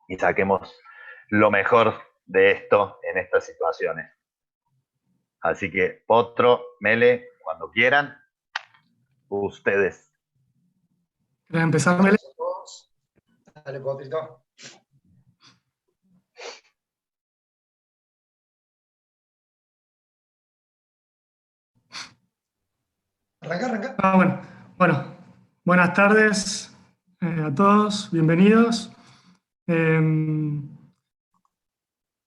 y saquemos lo mejor de esto en estas situaciones. Así que, Potro, Mele, cuando quieran, ustedes. ¿Querés empezar, Mele? Dale, Potrito. Arranca. Bueno, buenas tardes a todos, bienvenidos.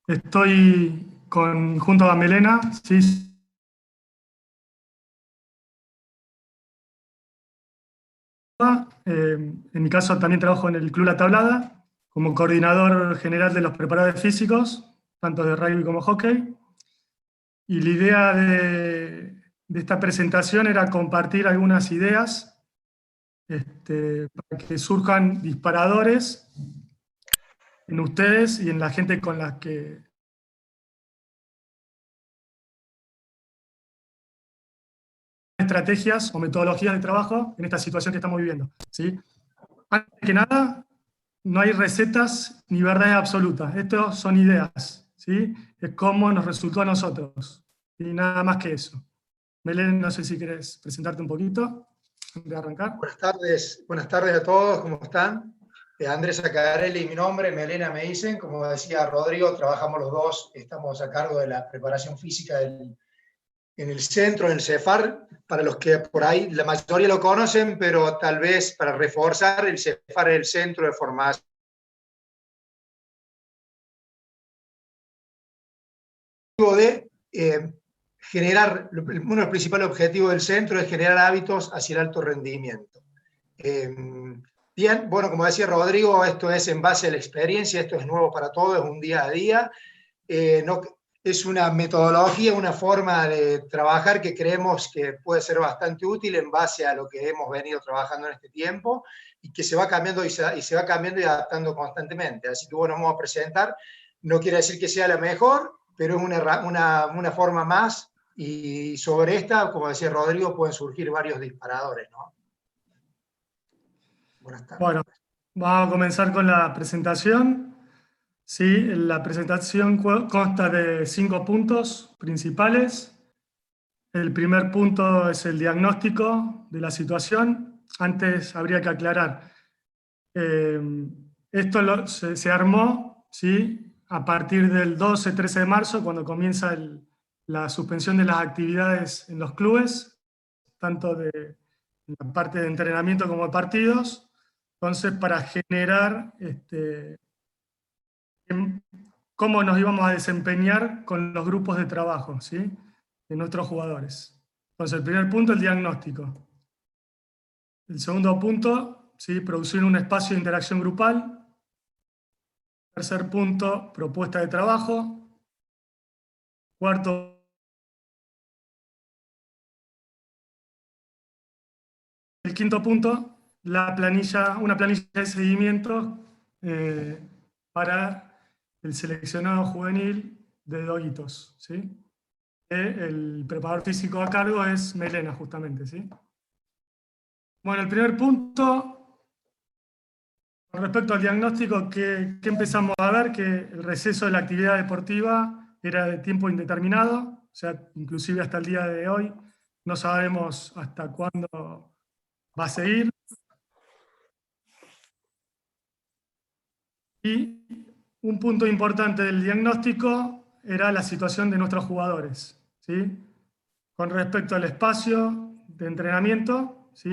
Estoy junto a Melena, ¿sí? En mi caso también trabajo en el Club La Tablada, como coordinador general de los preparadores físicos, tanto de rugby como hockey. Y la idea de esta presentación era compartir algunas ideas para que surjan disparadores en ustedes y en la gente con la que estrategias o metodologías de trabajo en esta situación que estamos viviendo, ¿sí? Antes que nada, no hay recetas ni verdades absolutas. Estos son ideas, ¿sí? Es cómo nos resultó a nosotros. Y nada más que eso. Belén, no sé si querés presentarte un poquito antes de arrancar. Buenas tardes a todos, ¿cómo están? Andrés Acarelli, mi nombre, Melena me dicen, como decía Rodrigo, trabajamos los dos, estamos a cargo de la preparación física en el centro, en el CEFAR, para los que por ahí la mayoría lo conocen, pero tal vez para reforzar, el CEFAR es el centro de formación de generar, uno de los principales objetivos del centro es generar hábitos hacia el alto rendimiento. Bien, bueno, como decía Rodrigo, esto es en base a la experiencia, esto es nuevo para todos, es un día a día. Es una metodología, una forma de trabajar que creemos que puede ser bastante útil en base a lo que hemos venido trabajando en este tiempo y que se va cambiando y se va cambiando y adaptando constantemente. Así que bueno, vamos a presentar. No quiere decir que sea la mejor, pero es una forma más y sobre esta, como decía Rodrigo, pueden surgir varios disparadores, ¿no? Buenas tardes. Bueno, vamos a comenzar con la presentación. Sí, la presentación consta de 5 puntos principales. El primer punto es el diagnóstico de la situación. Antes habría que aclarar, esto se armó, ¿sí?, a partir del 12-13 de marzo, cuando comienza la suspensión de las actividades en los clubes, tanto de la parte de entrenamiento como de partidos. Entonces, para generar cómo nos íbamos a desempeñar con los grupos de trabajo, ¿sí?, de nuestros jugadores. Entonces, el primer punto, el diagnóstico. El segundo punto, ¿sí?, producir un espacio de interacción grupal. Tercer punto, propuesta de trabajo. Cuarto, el quinto punto, una planilla de seguimiento para el seleccionado juvenil de Doguitos, ¿sí? El preparador físico a cargo es Melena, justamente, ¿sí? Bueno, el primer punto, con respecto al diagnóstico, ¿qué empezamos a ver? Que el receso de la actividad deportiva era de tiempo indeterminado, o sea, inclusive hasta el día de hoy, no sabemos hasta cuándo va a seguir. Y un punto importante del diagnóstico era la situación de nuestros jugadores, ¿sí? Con respecto al espacio de entrenamiento, ¿sí?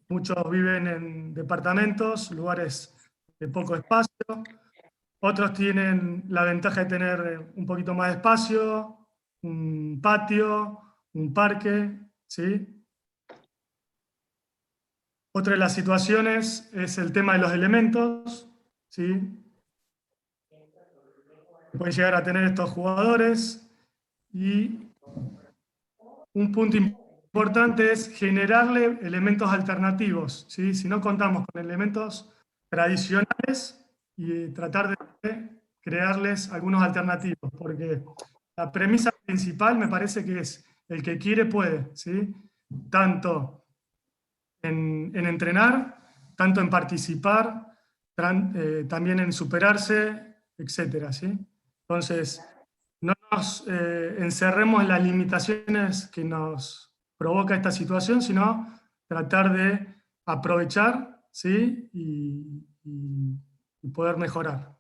Muchos viven en departamentos, lugares de poco espacio. Otros tienen la ventaja de tener un poquito más de espacio, un patio, un parque, ¿sí? Otra de las situaciones es el tema de los elementos, ¿sí?, que pueden llegar a tener estos jugadores. Y un punto importante es generarle elementos alternativos, ¿sí? Si no contamos con elementos tradicionales, y tratar de crearles algunos alternativos, porque la premisa principal me parece que es el que quiere puede, ¿sí? Tanto en entrenar, tanto en participar, también en superarse, etcétera, ¿sí? Entonces, no nos encerremos en las limitaciones que nos provoca esta situación, sino tratar de aprovechar, ¿sí? y poder mejorar.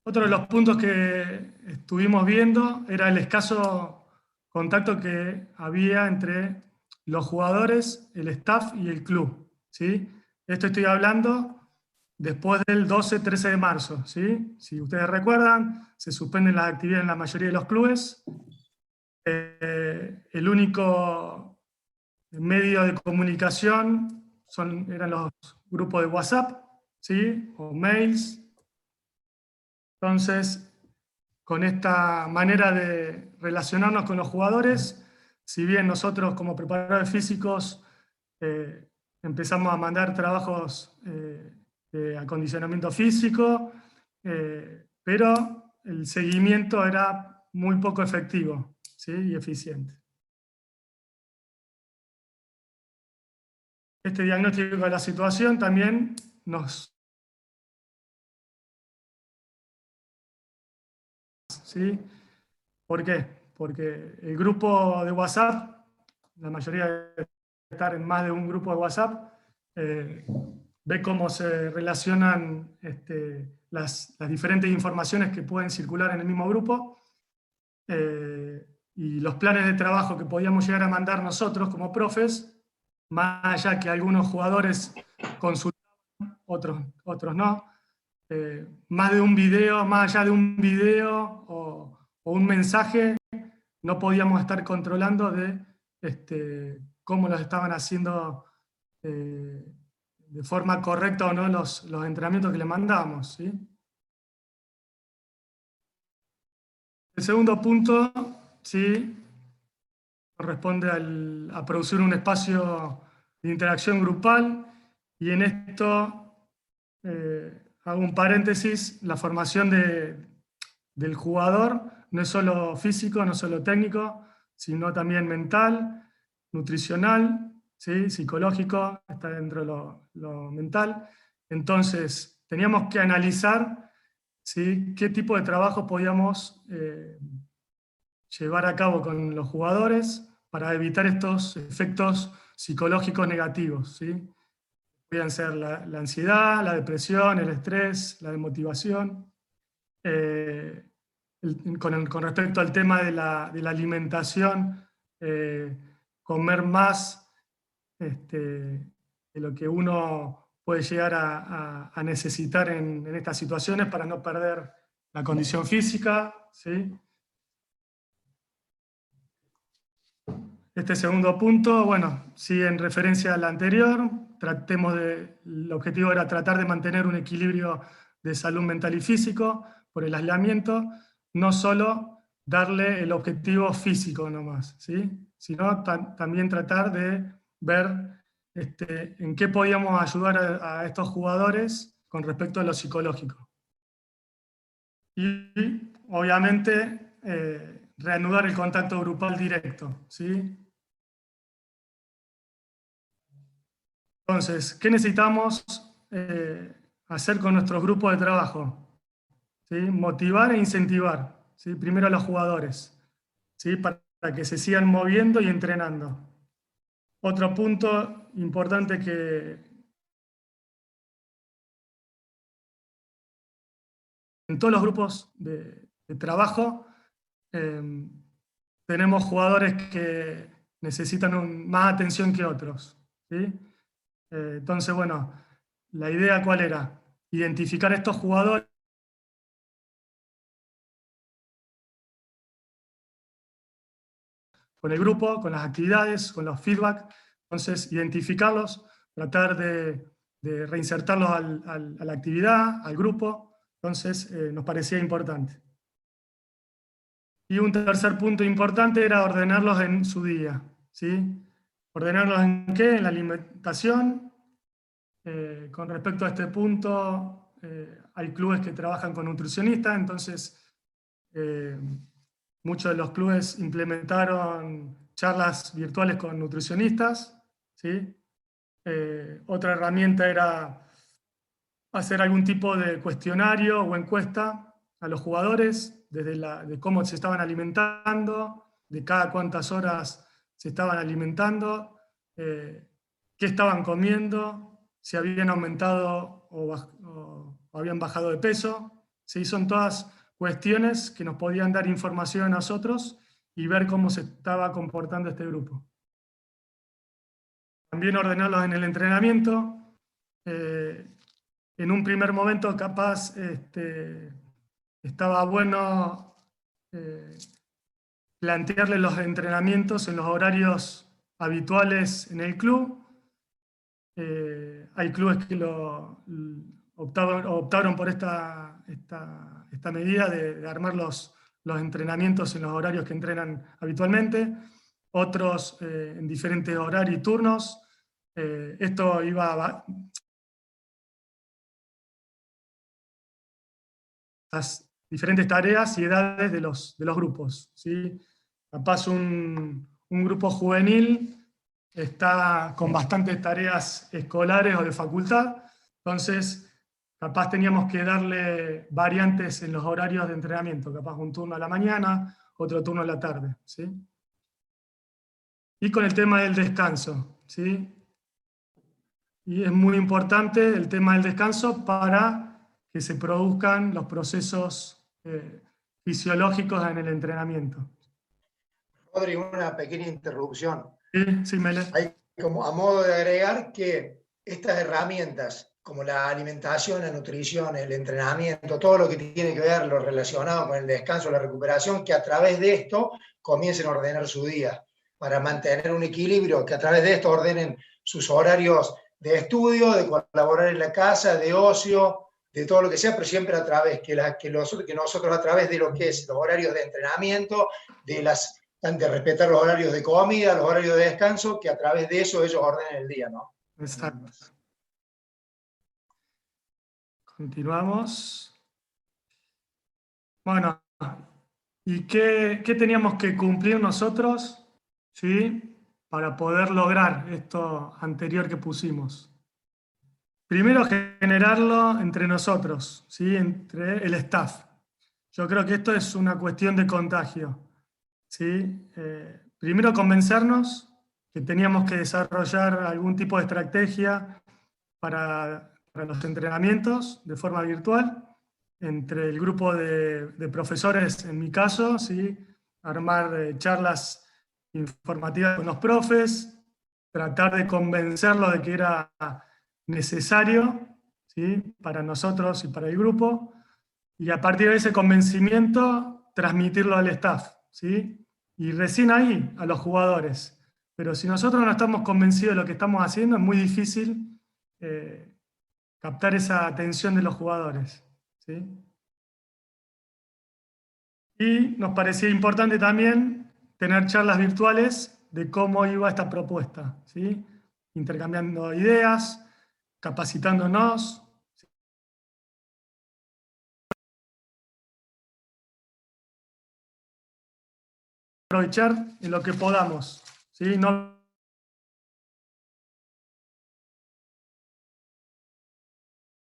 Otro de los puntos que estuvimos viendo era el escaso contacto que había entre los jugadores, el staff y el club, ¿sí? Esto estoy hablando después del 12-13 de marzo, ¿sí? Si ustedes recuerdan, se suspenden las actividades en la mayoría de los clubes. El único medio de comunicación eran los grupos de WhatsApp, ¿sí? O mails. Entonces, con esta manera de relacionarnos con los jugadores, si bien nosotros como preparadores físicos empezamos a mandar trabajos de acondicionamiento físico, pero el seguimiento era muy poco efectivo, ¿sí? Y eficiente. Este diagnóstico de la situación también nos... ¿Sí? ¿Por qué? Porque el grupo de WhatsApp, la mayoría de estar en más de un grupo de WhatsApp, ve cómo se relacionan las diferentes informaciones que pueden circular en el mismo grupo, y los planes de trabajo que podíamos llegar a mandar nosotros como profes, más allá que algunos jugadores consultaban, otros no, más de un video, más allá de un video o un mensaje, no podíamos estar controlando de cómo los estaban haciendo de forma correcta o no los entrenamientos que le mandábamos, ¿sí? El segundo punto, ¿sí?, corresponde a producir un espacio de interacción grupal, y en esto hago un paréntesis: la formación del jugador no es solo físico, no solo técnico, sino también mental, nutricional, ¿sí?, psicológico, está dentro de lo mental. Entonces, teníamos que analizar, ¿sí?, qué tipo de trabajo podíamos llevar a cabo con los jugadores para evitar estos efectos psicológicos negativos, ¿sí? Podrían ser la ansiedad, la depresión, el estrés, la desmotivación. Con respecto al tema de la alimentación, comer más de lo que uno puede llegar a necesitar en estas situaciones para no perder la condición física, ¿sí? Este segundo punto, bueno, sí, en referencia al anterior, el objetivo era tratar de mantener un equilibrio de salud mental y físico por el aislamiento, no solo darle el objetivo físico nomás, ¿sí?, sino también tratar de ver en qué podíamos ayudar a estos jugadores con respecto a lo psicológico. Y obviamente reanudar el contacto grupal directo, ¿sí? Entonces, ¿qué necesitamos hacer con nuestros grupos de trabajo? ¿Sí? Motivar e incentivar, ¿sí?, primero a los jugadores, ¿sí?, para que se sigan moviendo y entrenando. Otro punto importante que en todos los grupos de trabajo tenemos jugadores que necesitan más atención que otros, ¿sí? Entonces, bueno, la idea ¿cuál era? Identificar estos jugadores con el grupo, con las actividades, con los feedback. Entonces, identificarlos, tratar de reinsertarlos a la actividad, al grupo. Entonces, nos parecía importante. Y un tercer punto importante era ordenarlos en su día, ¿sí? ¿Ordenarlos en qué? En la alimentación. Con respecto a este punto, hay clubes que trabajan con nutricionistas, entonces muchos de los clubes implementaron charlas virtuales con nutricionistas, ¿sí? Otra herramienta era hacer algún tipo de cuestionario o encuesta a los jugadores, de cómo se estaban alimentando, de cada cuántas horas se estaban alimentando, qué estaban comiendo, si habían aumentado o habían bajado de peso. ¿Sí? Son todas cuestiones que nos podían dar información a nosotros y ver cómo se estaba comportando este grupo. También ordenarlos en el entrenamiento. En un primer momento capaz estaba bueno plantearle los entrenamientos en los horarios habituales en el club. Hay clubes que optaron por esta medida de armar los entrenamientos en los horarios que entrenan habitualmente, otros en diferentes horarios y turnos. Esto iba las diferentes tareas y edades de los grupos, ¿sí? Capaz un grupo juvenil está con bastantes tareas escolares o de facultad, entonces capaz teníamos que darle variantes en los horarios de entrenamiento, capaz un turno a la mañana, otro turno a la tarde, ¿sí? Y con el tema del descanso, ¿sí? Y es muy importante el tema del descanso para que se produzcan los procesos fisiológicos en el entrenamiento. Rodri, una pequeña interrupción. Sí, sí, Mele. Hay como a modo de agregar que estas herramientas, como la alimentación, la nutrición, el entrenamiento, todo lo que tiene que ver, lo relacionado con el descanso, la recuperación, que a través de esto comiencen a ordenar su día, para mantener un equilibrio, que a través de esto ordenen sus horarios de estudio, de colaborar en la casa, de ocio, de todo lo que sea, pero siempre a través, que nosotros a través de lo que es los horarios de entrenamiento, de respetar los horarios de comida, los horarios de descanso, que a través de eso ellos ordenen el día, ¿no? Exacto. Continuamos. Bueno, ¿y qué teníamos que cumplir nosotros, ¿sí?, para poder lograr esto anterior que pusimos? Primero, generarlo entre nosotros, ¿sí?, entre el staff. Yo creo que esto es una cuestión de contagio, ¿sí? Primero, convencernos que teníamos que desarrollar algún tipo de estrategia para los entrenamientos de forma virtual, entre el grupo de profesores, en mi caso, ¿sí?, armar charlas informativas con los profes, tratar de convencerlos de que era necesario, ¿sí?, para nosotros y para el grupo, y a partir de ese convencimiento transmitirlo al staff, ¿sí?, y recién ahí a los jugadores. Pero si nosotros no estamos convencidos de lo que estamos haciendo, es muy difícil captar esa atención de los jugadores, ¿sí? Y nos parecía importante también tener charlas virtuales de cómo iba esta propuesta, ¿sí?, intercambiando ideas, capacitándonos. Aprovechar en lo que podamos, ¿sí? No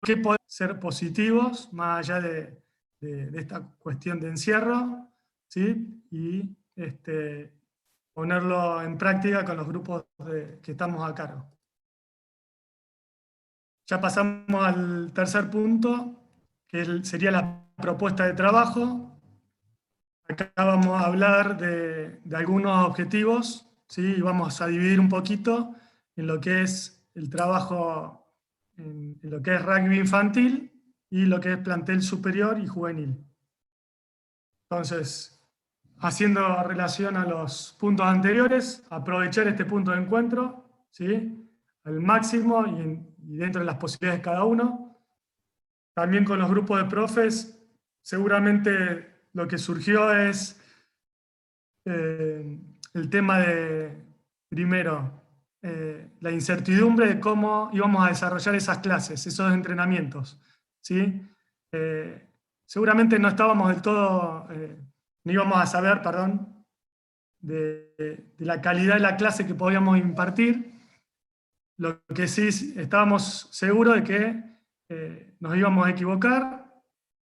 que poder ser positivos, más allá de esta cuestión de encierro, ¿sí?, y ponerlo en práctica con los grupos que estamos a cargo. Ya pasamos al tercer punto, que sería la propuesta de trabajo. Acá vamos a hablar de algunos objetivos, ¿sí?, y vamos a dividir un poquito en lo que es el trabajo, en lo que es rugby infantil y lo que es plantel superior y juvenil. Entonces, haciendo relación a los puntos anteriores, aprovechar este punto de encuentro, ¿sí?, al máximo y dentro de las posibilidades de cada uno. También con los grupos de profes, seguramente lo que surgió es el tema de, primero, la incertidumbre de cómo íbamos a desarrollar esas clases, esos entrenamientos, ¿sí? Seguramente no estábamos del todo, no íbamos a saber, perdón, de la calidad de la clase que podíamos impartir, Lo que sí estábamos seguros de que nos íbamos a equivocar,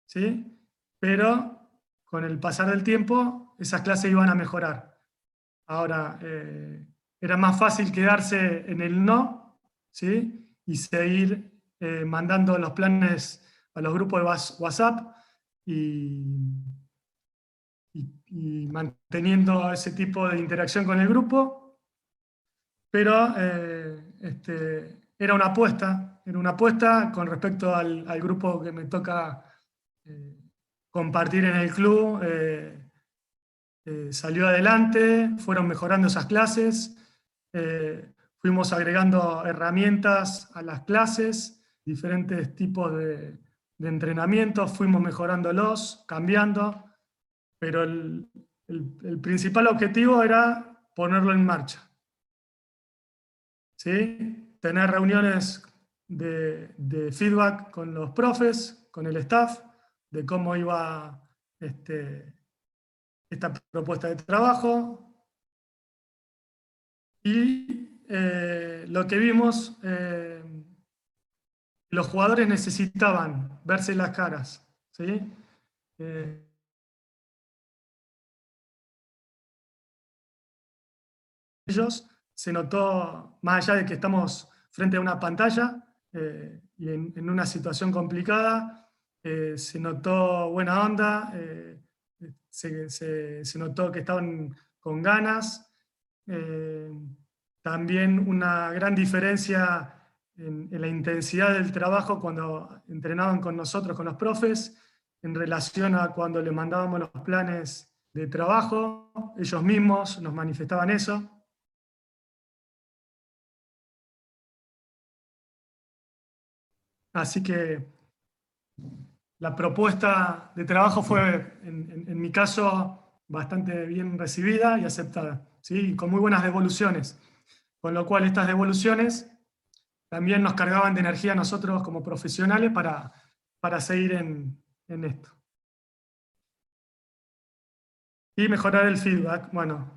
¿sí? Pero con el pasar del tiempo esas clases iban a mejorar. Ahora, era más fácil quedarse en el no, ¿sí? Y seguir mandando los planes a los grupos de WhatsApp y manteniendo ese tipo de interacción con el grupo, pero era una apuesta con respecto al grupo que me toca compartir en el club. Salió adelante, fueron mejorando esas clases, fuimos agregando herramientas a las clases, diferentes tipos de entrenamientos, fuimos mejorándolos, cambiando, pero el principal objetivo era ponerlo en marcha, ¿sí? Tener reuniones de feedback con los profes, con el staff, de cómo iba esta propuesta de trabajo. Y lo que vimos, los jugadores necesitaban verse las caras, ¿sí? Ellos se notó, más allá de que estamos frente a una pantalla y en una situación complicada, se notó buena onda, se notó que estaban con ganas. También una gran diferencia en la intensidad del trabajo cuando entrenaban con nosotros, con los profes, en relación a cuando les mandábamos los planes de trabajo. Ellos mismos nos manifestaban eso. Así que la propuesta de trabajo fue, en mi caso, bastante bien recibida y aceptada, ¿sí? Con muy buenas devoluciones. Con lo cual estas devoluciones también nos cargaban de energía a nosotros como profesionales para seguir en esto. Y mejorar el feedback. Bueno,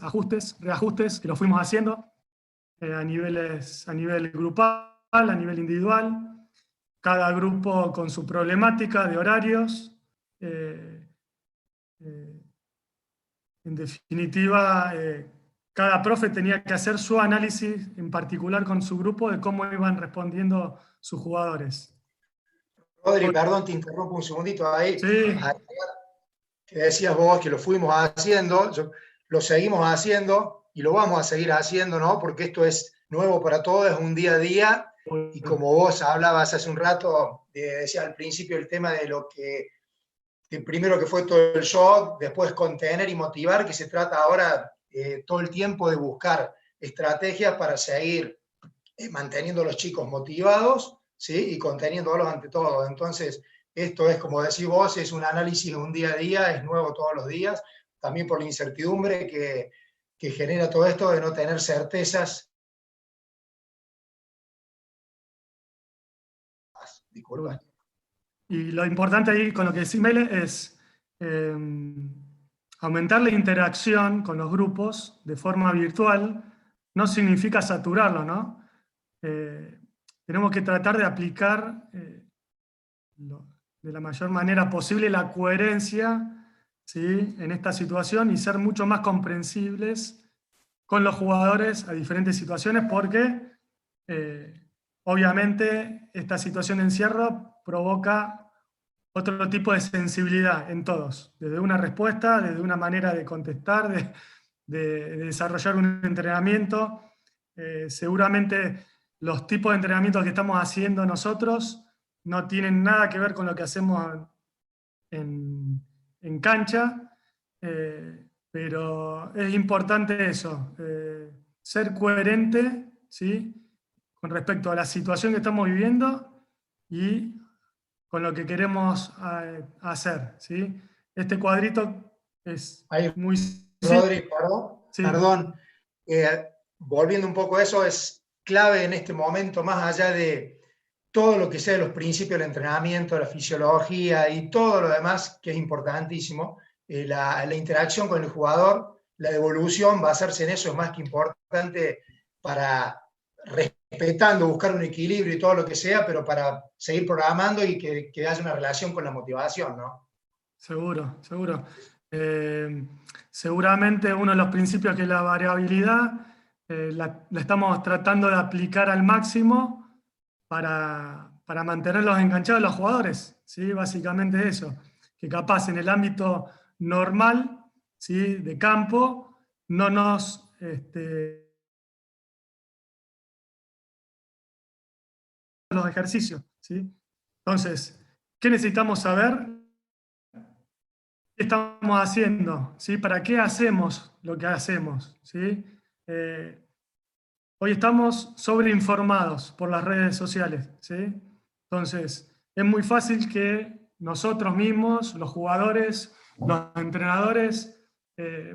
ajustes, reajustes que lo fuimos haciendo a nivel grupal, a nivel individual, cada grupo con su problemática de horarios. En definitiva, cada profe tenía que hacer su análisis en particular con su grupo de cómo iban respondiendo sus jugadores. Rodri, perdón, te interrumpo un segundito ahí. Sí. Que decías vos que lo fuimos haciendo, lo seguimos haciendo y lo vamos a seguir haciendo, ¿no? Porque esto es nuevo para todos, es un día a día, y como vos hablabas hace un rato, decía al principio el tema de lo que, primero que fue todo el shock, después contener y motivar, que se trata ahora todo el tiempo de buscar estrategias para seguir manteniendo a los chicos motivados, ¿sí? Y conteniéndolos ante todo. Entonces, esto es, como decís vos, es un análisis de un día a día, es nuevo todos los días, también por la incertidumbre que genera todo esto de no tener certezas. Disculpa. Y lo importante ahí con lo que decís, Mele, es aumentar la interacción con los grupos de forma virtual. No significa saturarlo, ¿no? Tenemos que tratar de aplicar de la mayor manera posible la coherencia, ¿sí? En esta situación y ser mucho más comprensibles con los jugadores a diferentes situaciones, porque obviamente esta situación de encierro provoca otro tipo de sensibilidad en todos, desde una respuesta, desde una manera de contestar, de desarrollar un entrenamiento. Seguramente los tipos de entrenamientos que estamos haciendo nosotros no tienen nada que ver con lo que hacemos en cancha, pero es importante eso, ser coherente, ¿sí? Con respecto a la situación que estamos viviendo y con lo que queremos hacer, ¿sí? Este cuadrito es ahí, muy... Rodri, perdón, sí. Perdón. Volviendo un poco a eso, es clave en este momento, más allá de todo lo que sea los principios del entrenamiento, la fisiología y todo lo demás, que es importantísimo, la interacción con el jugador, la devolución, basarse en eso es más que importante para respetando, buscar un equilibrio y todo lo que sea, pero para seguir programando y que haya una relación con la motivación, ¿no? Seguro, seguro. Seguramente uno de los principios que es la variabilidad, la estamos tratando de aplicar al máximo para mantenerlos enganchados los jugadores, ¿sí? Básicamente eso, que capaz en el ámbito normal, ¿sí? De campo, no nos... los ejercicios, ¿sí? Entonces, ¿qué necesitamos saber? ¿Qué estamos haciendo? ¿Sí? ¿Para qué hacemos lo que hacemos? ¿Sí? Hoy estamos sobreinformados por las redes sociales, ¿sí? Entonces, es muy fácil que nosotros mismos, los jugadores, los entrenadores,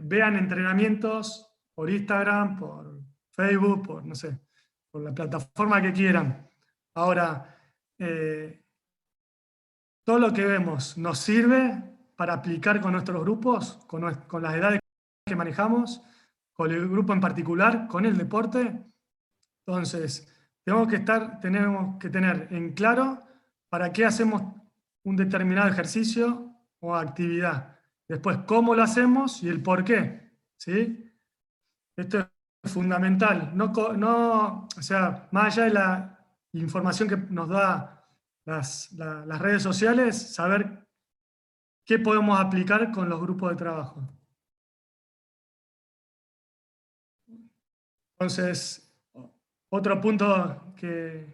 vean entrenamientos por Instagram, por Facebook, por, no sé, por la plataforma que quieran. Ahora, todo lo que vemos nos sirve para aplicar con nuestros grupos, con las edades que manejamos, con el grupo en particular, con el deporte. Entonces, tenemos que tener en claro para qué hacemos un determinado ejercicio o actividad. Después, cómo lo hacemos y el por qué, ¿sí? Esto es fundamental. O sea, más allá de la información que nos da las redes sociales, saber qué podemos aplicar con los grupos de trabajo. Entonces, otro punto que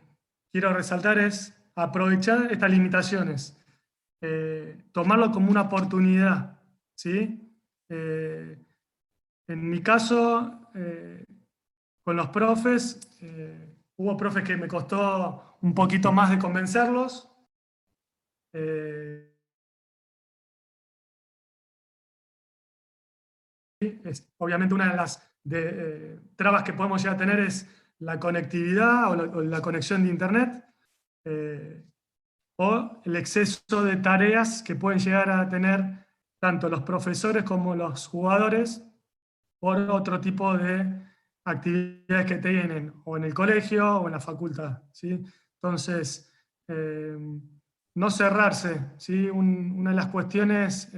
quiero resaltar es aprovechar estas limitaciones, tomarlo como una oportunidad, ¿sí? En mi caso, con los profes, hubo profes que me costó un poquito más de convencerlos. Obviamente una de las trabas que podemos llegar a tener es la conectividad o la conexión de internet o el exceso de tareas que pueden llegar a tener tanto los profesores como los jugadores por otro tipo de actividades que tienen o en el colegio o en la facultad, ¿sí? Entonces, no cerrarse, ¿sí? Una de las cuestiones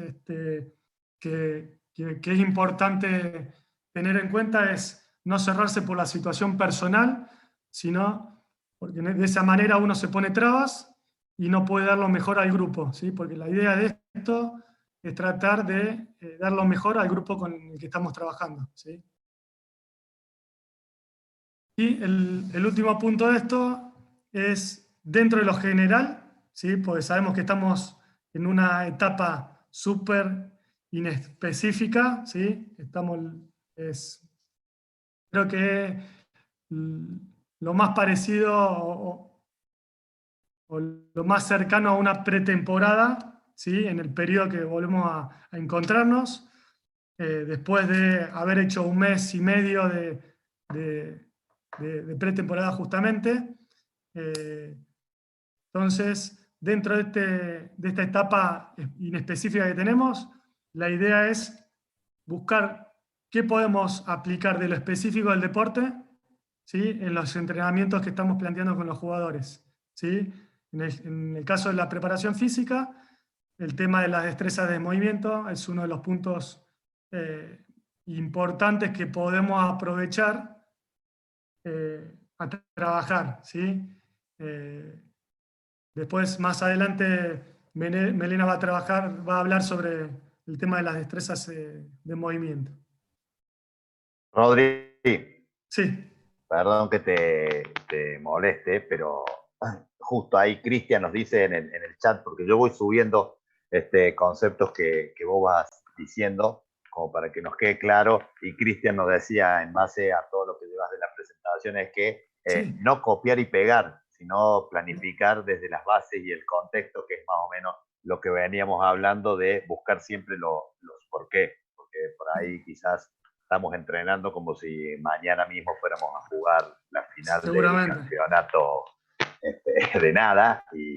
que es importante tener en cuenta es no cerrarse por la situación personal, sino porque de esa manera uno se pone trabas y no puede dar lo mejor al grupo, ¿sí? Porque la idea de esto es tratar de dar lo mejor al grupo con el que estamos trabajando, ¿sí? Y el último punto de esto es dentro de lo general, ¿sí? Porque sabemos que estamos en una etapa súper inespecífica, ¿sí? Creo que lo más parecido o lo más cercano a una pretemporada, ¿sí? En el periodo que volvemos a encontrarnos, después de haber hecho un mes y medio de pretemporada justamente. Entonces, dentro de esta etapa inespecífica que tenemos, la idea es buscar qué podemos aplicar de lo específico del deporte, ¿sí? En los entrenamientos que estamos planteando con los jugadores, ¿sí? En el caso de la preparación física, el tema de las destrezas de movimiento es uno de los puntos importantes que podemos aprovechar a trabajar, ¿sí? Después, más adelante, Melena va a hablar sobre el tema de las destrezas de movimiento. Rodri, Sí. perdón que te moleste, pero justo ahí Cristian nos dice en el chat, porque yo voy subiendo conceptos que vos vas diciendo, como para que nos quede claro, y Cristian nos decía, en base a todo lo que llevas de la presentación, es que Sí. no copiar y pegar, sino planificar desde las bases y el contexto, que es más o menos lo que veníamos hablando de buscar siempre los por qué, porque por ahí quizás estamos entrenando como si mañana mismo fuéramos a jugar la final del campeonato de nada, y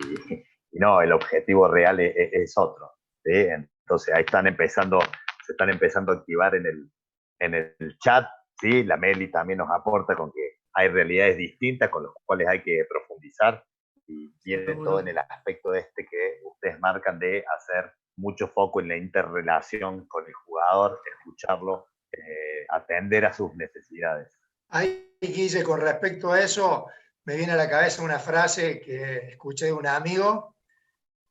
no, el objetivo real es otro, ¿sí? Entonces ahí se están empezando a activar en en el chat, ¿sí? La Meli también nos aporta con que hay realidades distintas con las cuales hay que profundizar y viene todo en Seguro. el aspecto este que ustedes marcan de hacer mucho foco en la interrelación con el jugador, escucharlo, atender a sus necesidades. Ahí, Guille, con respecto a eso, me viene a la cabeza una frase que escuché de un amigo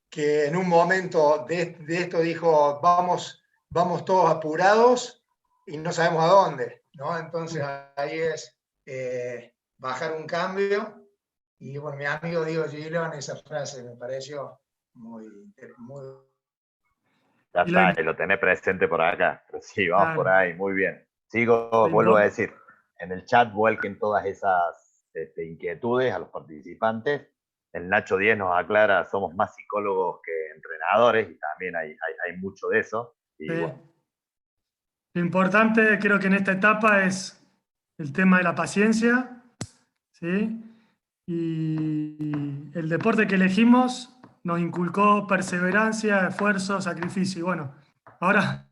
que en un momento de esto dijo, vamos todos apurados y no sabemos a dónde, ¿no? Entonces ahí es bajar un cambio. Y bueno, mi amigo Diego Gilón, esa frase me pareció muy... Ya Y lo, está, y lo tenés presente por acá. Pero sí, vamos por claro, ahí, muy bien. Sigo, lo vuelvo a impor- decir, en el chat vuelquen todas esas inquietudes a los participantes. El Nacho 10 nos aclara, somos más psicólogos que entrenadores y también hay mucho de eso. Y sí. bueno, Lo importante creo que en esta etapa es el tema de la paciencia, ¿sí? Y el deporte que elegimos nos inculcó perseverancia, esfuerzo, sacrificio. Y bueno, ahora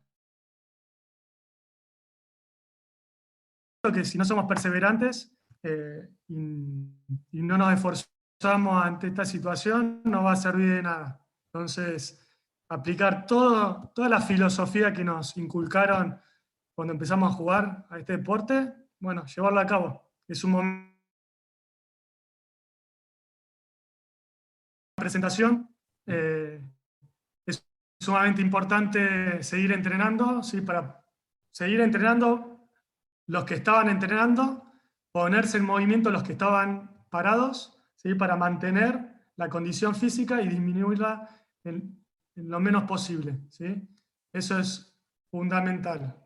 creo que si no somos perseverantes y no nos esforzamos ante esta situación, no va a servir de nada. Entonces, aplicar toda la filosofía que nos inculcaron cuando empezamos a jugar a este deporte, bueno, llevarlo a cabo. Es un momento de presentación. Es sumamente importante seguir entrenando, ¿sí? Para seguir entrenando los que estaban entrenando, ponerse en movimiento los que estaban parados, ¿sí? Para mantener la condición física y disminuirla en lo menos posible, ¿sí? Eso es fundamental.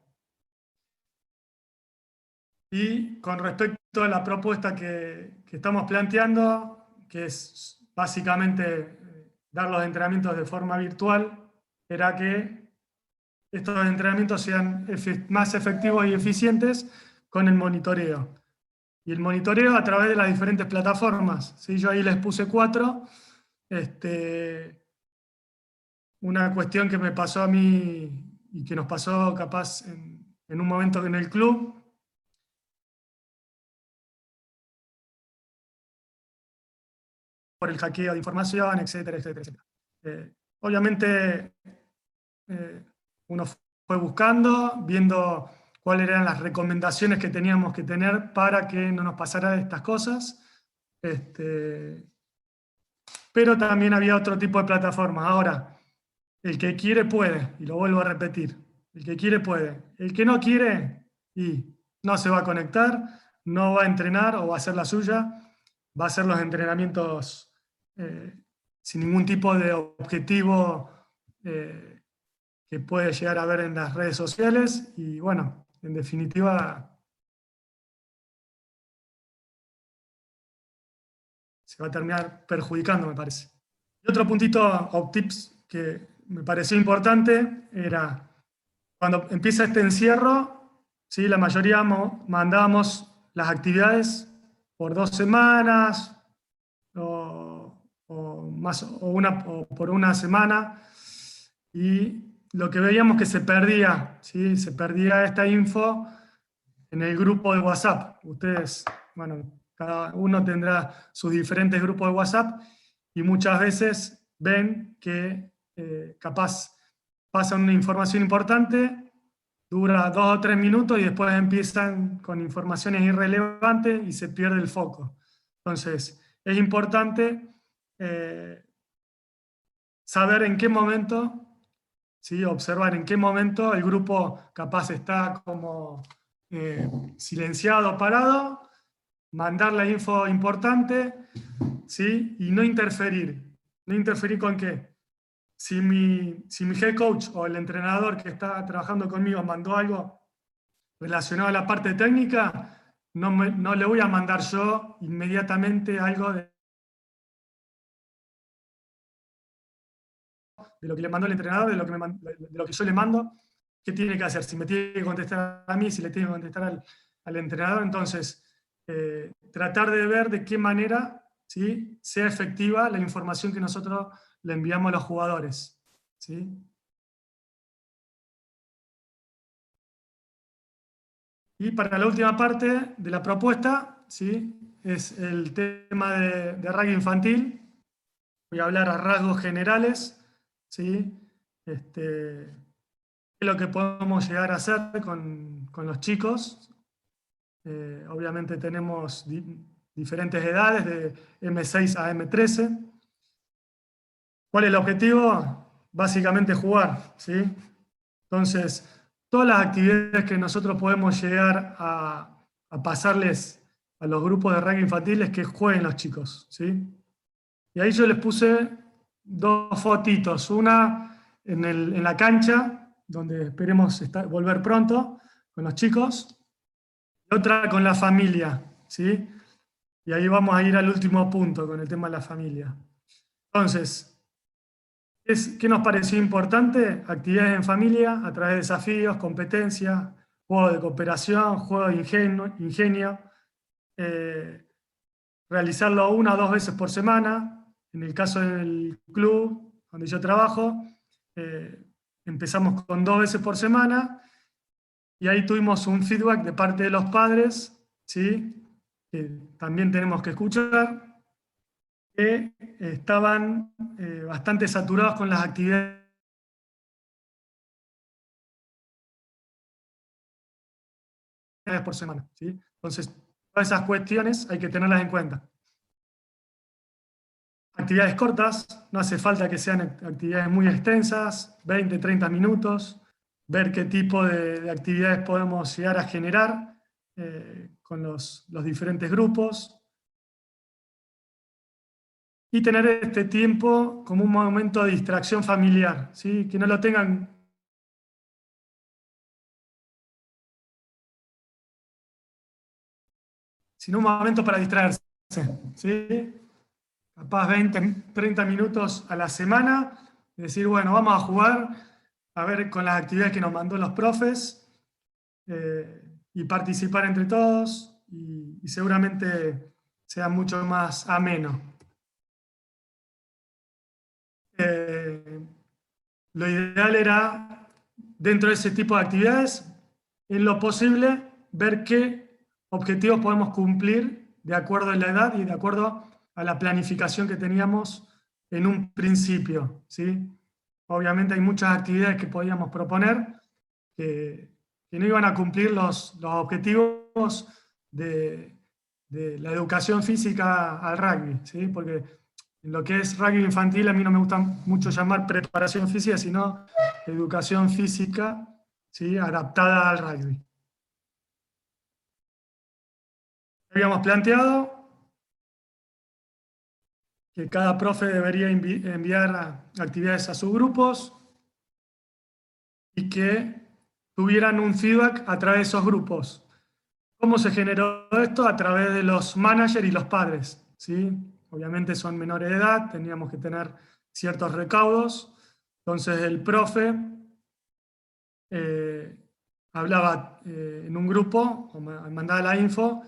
Y con respecto a la propuesta que estamos planteando, que es básicamente dar los entrenamientos de forma virtual, era que estos entrenamientos sean más efectivos y eficientes con el monitoreo. Y el monitoreo a través de las diferentes plataformas. ¿Sí? Yo ahí les puse 4. Una cuestión que me pasó a mí y que nos pasó capaz en un momento en el club, por el hackeo de información, etcétera, etcétera, etcétera. Obviamente uno fue buscando, viendo cuáles eran las recomendaciones que teníamos que tener para que no nos pasara estas cosas. Pero también había otro tipo de plataformas. Ahora, el que quiere puede, y lo vuelvo a repetir, el que quiere puede. El que no quiere, y no se va a conectar, no va a entrenar o va a hacer la suya, va a hacer los entrenamientos sin ningún tipo de objetivo que puede llegar a ver en las redes sociales y bueno, en definitiva se va a terminar perjudicando, me parece. Y otro puntito o tips que me pareció importante era cuando empieza este encierro, ¿sí? La mayoría mandábamos las actividades por 2 semanas o por una semana y lo que veíamos que se perdía, ¿sí? Se perdía esta info en el grupo de WhatsApp. Ustedes, bueno, cada uno tendrá sus diferentes grupos de WhatsApp y muchas veces ven que capaz pasan una información importante, dura 2 o 3 minutos y después empiezan con informaciones irrelevantes y se pierde el foco. Entonces, es importante saber en qué momento, ¿sí? Observar en qué momento el grupo capaz está como silenciado, parado, mandar la info importante, ¿sí? Y no interferir. ¿No interferir con qué? Si mi head coach o el entrenador que está trabajando conmigo mandó algo relacionado a la parte técnica, no le voy a mandar yo inmediatamente algo de lo que le mandó el entrenador, de lo que yo le mando, qué tiene que hacer, si me tiene que contestar a mí, si le tiene que contestar al entrenador. Entonces, tratar de ver de qué manera, ¿sí? Sea efectiva la información que nosotros le enviamos a los jugadores, ¿sí? Y para la última parte de la propuesta, ¿sí? Es el tema de rugby infantil. Voy a hablar a rasgos generales, ¿sí? ¿Qué es lo que podemos llegar a hacer con los chicos? Obviamente tenemos diferentes edades, de M6 a M13. ¿Cuál es el objetivo? Básicamente jugar, ¿sí? Entonces, todas las actividades que nosotros podemos llegar a pasarles a los grupos de rugby infantiles que jueguen los chicos, ¿sí? Y ahí yo les puse dos fotitos, una en la cancha, donde esperemos volver pronto con los chicos, y otra con la familia, ¿sí? Y ahí vamos a ir al último punto con el tema de la familia. Entonces, ¿qué nos pareció importante? Actividades en familia a través de desafíos, competencias, juegos de cooperación, juegos de ingenio, realizarlo 1 o 2 veces por semana. En el caso del club donde yo trabajo, empezamos con 2 veces por semana y ahí tuvimos un feedback de parte de los padres, ¿sí? Que también tenemos que escuchar, que estaban bastante saturados con las actividades por semana, ¿sí? Entonces, todas esas cuestiones hay que tenerlas en cuenta. Actividades cortas, no hace falta que sean actividades muy extensas, 20, 30 minutos, ver qué tipo de actividades podemos llegar a generar con los diferentes grupos y tener este tiempo como un momento de distracción familiar, ¿sí? Que no lo tengan sino un momento para distraerse, ¿sí? Capaz 20, 30 minutos a la semana, decir, bueno, vamos a jugar, a ver con las actividades que nos mandó los profes, y participar entre todos, y seguramente sea mucho más ameno. Lo ideal era, dentro de ese tipo de actividades, en lo posible, ver qué objetivos podemos cumplir de acuerdo a la edad y de acuerdo a la planificación que teníamos en un principio, ¿sí? Obviamente hay muchas actividades que podíamos proponer que no iban a cumplir los objetivos de la educación física al rugby, ¿sí? Porque en lo que es rugby infantil a mí no me gusta mucho llamar preparación física, sino educación física, ¿sí? Adaptada al rugby. Habíamos planteado que cada profe debería enviar actividades a sus grupos y que tuvieran un feedback a través de esos grupos. ¿Cómo se generó esto? A través de los managers y los padres, ¿sí? Obviamente son menores de edad, teníamos que tener ciertos recaudos. Entonces el profe hablaba en un grupo, o mandaba la info,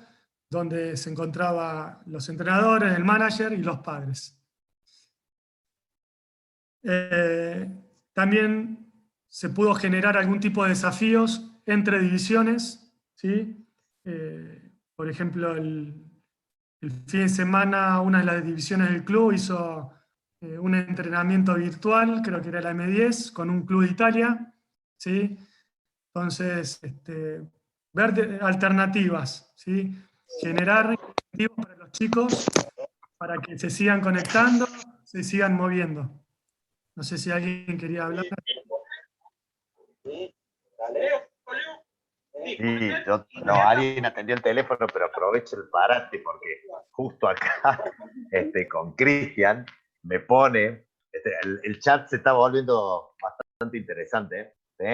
donde se encontraban los entrenadores, el manager y los padres. También se pudo generar algún tipo de desafíos entre divisiones, ¿sí? Por ejemplo, el fin de semana una de las divisiones del club hizo un entrenamiento virtual, creo que era la M10, con un club de Italia, ¿sí? Entonces, ver alternativas, ¿sí? Generar incentivos para los chicos para que se sigan conectando, se sigan moviendo. No sé si alguien quería hablar. Sí, no, alguien atendió el teléfono, pero aprovecho el parate porque justo acá con Cristian me pone, el chat se está volviendo bastante interesante. ¿Sí?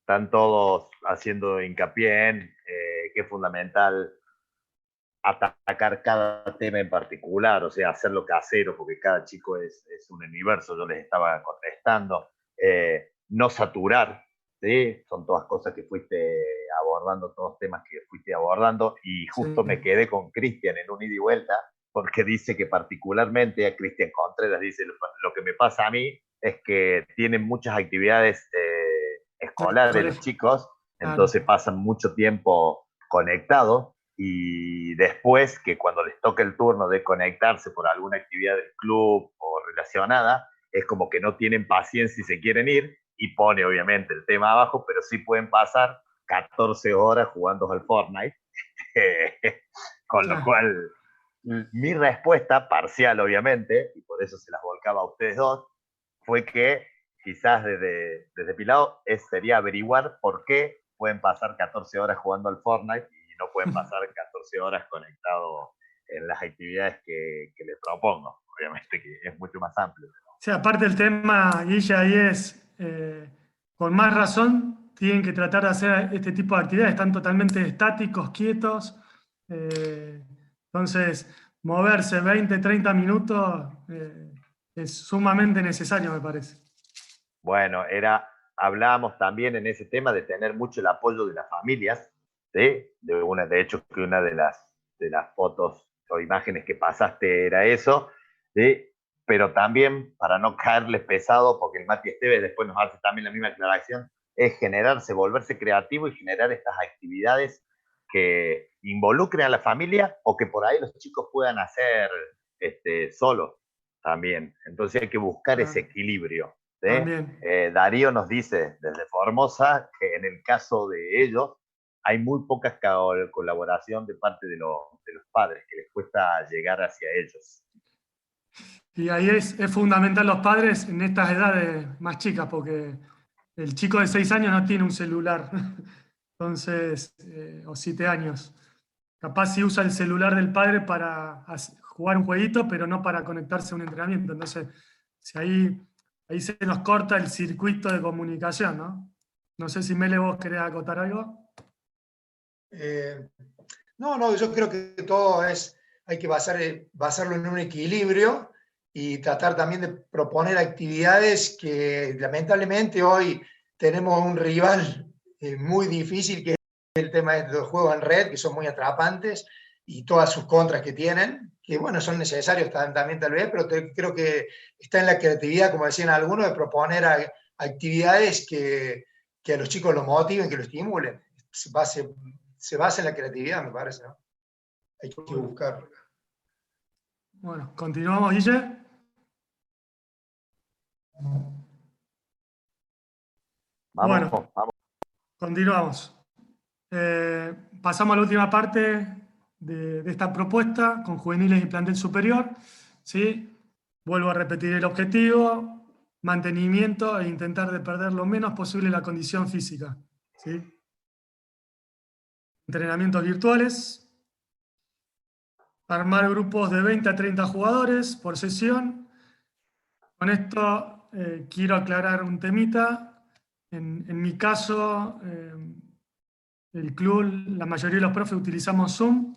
Están todos haciendo hincapié en que es fundamental atacar cada tema en particular, o sea, hacerlo casero, porque cada chico es un universo, yo les estaba contestando, no saturar, ¿sí? Son todas cosas que fuiste abordando, todos temas que fuiste abordando, y justo Sí. me quedé con Cristian en un ida y vuelta, porque dice que particularmente a Cristian Contreras dice, lo que me pasa a mí es que tienen muchas actividades escolares los chicos, Entonces pasan mucho tiempo conectados y después que cuando les toca el turno de conectarse por alguna actividad del club o relacionada, es como que no tienen paciencia y se quieren ir y pone obviamente el tema abajo, pero sí pueden pasar 14 horas jugando al Fortnite. Con lo cual, mi respuesta, parcial obviamente, y por eso se las volcaba a ustedes dos, fue que quizás desde mi lado sería averiguar por qué pueden pasar 14 horas jugando al Fortnite y no pueden pasar 14 horas conectados en las actividades que les propongo. Obviamente que es mucho más amplio. Sí, aparte el tema, Guilla, ahí es, con más razón, tienen que tratar de hacer este tipo de actividades, están totalmente estáticos, quietos. Entonces, moverse 20, 30 minutos es sumamente necesario, me parece. Bueno, hablábamos también en ese tema de tener mucho el apoyo de las familias, ¿sí? De hecho, que una de las fotos o imágenes que pasaste era eso, ¿sí? Pero también, para no caerles pesado, porque el Mati Esteves después nos hace también la misma aclaración, es volverse creativo y generar estas actividades que involucren a la familia o que por ahí los chicos puedan hacer solos también. Entonces hay que buscar ese equilibrio. ¿Sí? También. Darío nos dice desde Formosa que en el caso de ellos hay muy poca colaboración de parte de los padres, que les cuesta llegar hacia ellos. Y ahí es fundamental los padres en estas edades más chicas, porque el chico de 6 años no tiene un celular, entonces, o 7 años. Capaz si usa el celular del padre para jugar un jueguito, pero no para conectarse a un entrenamiento. Entonces, si ahí se nos corta el circuito de comunicación, ¿no? No sé si Mele, vos querés acotar algo. No, yo creo que todo hay que basarlo en un equilibrio y tratar también de proponer actividades que lamentablemente hoy tenemos un rival muy difícil, que es el tema de los juegos en red, que son muy atrapantes y todas sus contras que tienen, que bueno, son necesarios también tal vez, pero creo que está en la creatividad, como decían algunos, de proponer actividades que a los chicos los motiven, que los estimulen. Se basa en la creatividad, me parece, ¿no? Hay que buscar. Bueno, continuamos, Guille. Vamos, Bueno, vamos. continuamos. Pasamos a la última parte de esta propuesta con juveniles y plantel superior. ¿Sí? Vuelvo a repetir el objetivo: mantenimiento e intentar de perder lo menos posible la condición física. ¿Sí? Entrenamientos virtuales. Armar grupos de 20 a 30 jugadores por sesión. Con esto quiero aclarar un temita. En mi caso, el club, la mayoría de los profes utilizamos Zoom.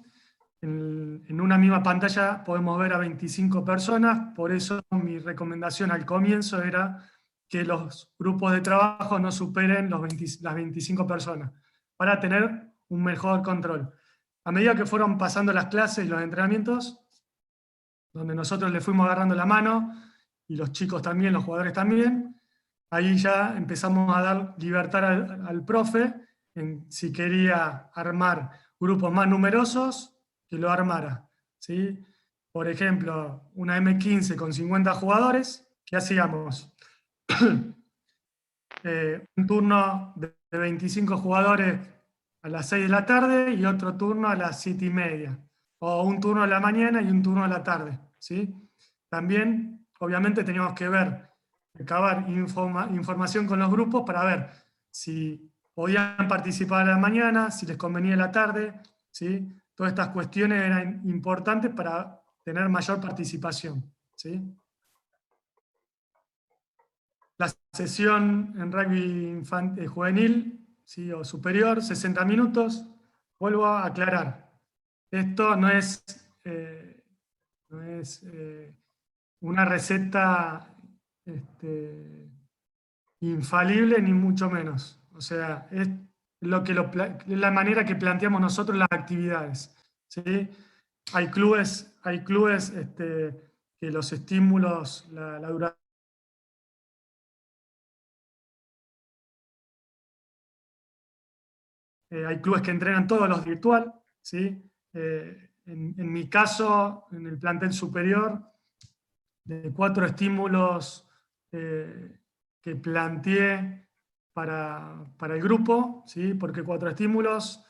En una misma pantalla podemos ver a 25 personas, por eso mi recomendación al comienzo era que los grupos de trabajo no superen las 25 personas, para tener un mejor control. A medida que fueron pasando las clases y los entrenamientos, donde nosotros le fuimos agarrando la mano, y los chicos también, los jugadores también, ahí ya empezamos a dar libertad al profe en si quería armar grupos más numerosos, que lo armara. ¿Sí? Por ejemplo, una M15 con 50 jugadores, ¿qué hacíamos? Un turno de 25 jugadores a las 6 de la tarde y otro turno a las 7:30. O un turno a la mañana y un turno a la tarde. ¿Sí? También, obviamente, teníamos que recabar información con los grupos para ver si podían participar a la mañana, si les convenía a la tarde. ¿Sí? Todas estas cuestiones eran importantes para tener mayor participación. ¿Sí? La sesión en rugby juvenil, ¿sí? O superior, 60 minutos. Vuelvo a aclarar. Esto no es una receta infalible, ni mucho menos. O sea, es la manera que planteamos nosotros las actividades. ¿Sí? Hay clubes que los estímulos, la duración hay clubes que entrenan todos los virtual, ¿sí? En mi caso, en el plantel superior, de 4 estímulos que planteé para el grupo, ¿sí? Porque 4 estímulos,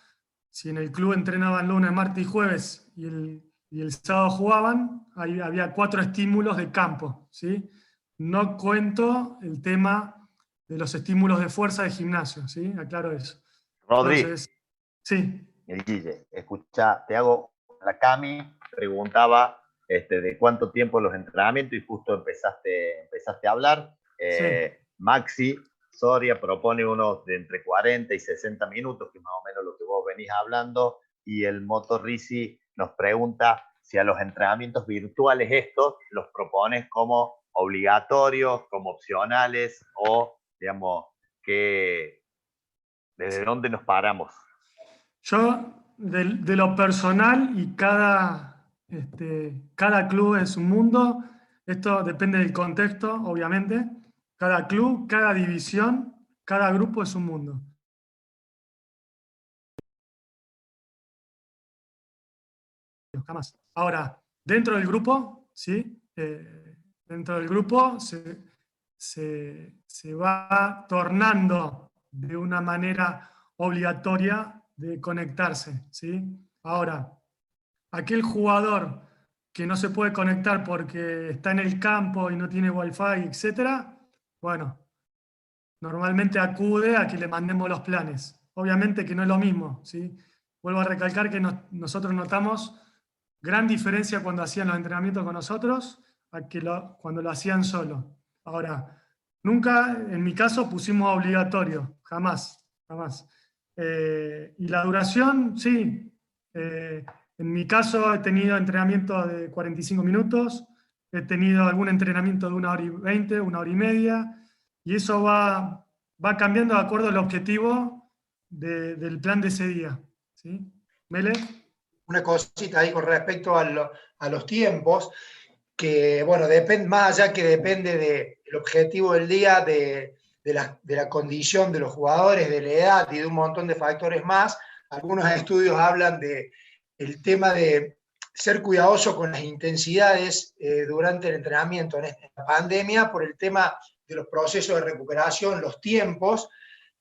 si en el club entrenaban lunes, martes y jueves y el sábado jugaban, ahí había 4 estímulos de campo, ¿sí? No cuento el tema de los estímulos de fuerza de gimnasio, ¿sí? Aclaro eso. Rodri, Entonces, sí, el Guille, escucha, te hago, la Cami preguntaba de cuánto tiempo los entrenamientos y justo empezaste a hablar. sí. Maxi Soria propone unos de entre 40 y 60 minutos, que es más o menos lo que vos venís hablando, y el Moto Risi nos pregunta si a los entrenamientos virtuales estos los propones como obligatorios, como opcionales o, digamos, que, desde dónde nos paramos. Yo, de lo personal, y cada club es un mundo, esto depende del contexto, obviamente. Cada club, cada división, cada grupo es un mundo. Jamás. Ahora, dentro del grupo, ¿sí? Dentro del grupo se va tornando de una manera obligatoria de conectarse, ¿sí? Ahora, aquel jugador que no se puede conectar porque está en el campo y no tiene wifi, etcétera, bueno, normalmente acude a que le mandemos los planes. Obviamente que no es lo mismo, ¿sí? Vuelvo a recalcar que nosotros notamos gran diferencia cuando hacían los entrenamientos con nosotros a que cuando lo hacían solo. Ahora, nunca en mi caso pusimos obligatorio, jamás, jamás. Y la duración, sí. En mi caso he tenido entrenamiento de 45 minutos, he tenido algún entrenamiento de 1 hora y 20, 1 hora y media, y eso va cambiando de acuerdo al objetivo del plan de ese día. ¿Sí? ¿Mele? Una cosita ahí con respecto a los tiempos, que bueno, más allá que depende del objetivo del día, de la condición de los jugadores, de la edad y de un montón de factores más, algunos estudios hablan del tema de ser cuidadoso con las intensidades durante el entrenamiento en esta pandemia por el tema de los procesos de recuperación, los tiempos,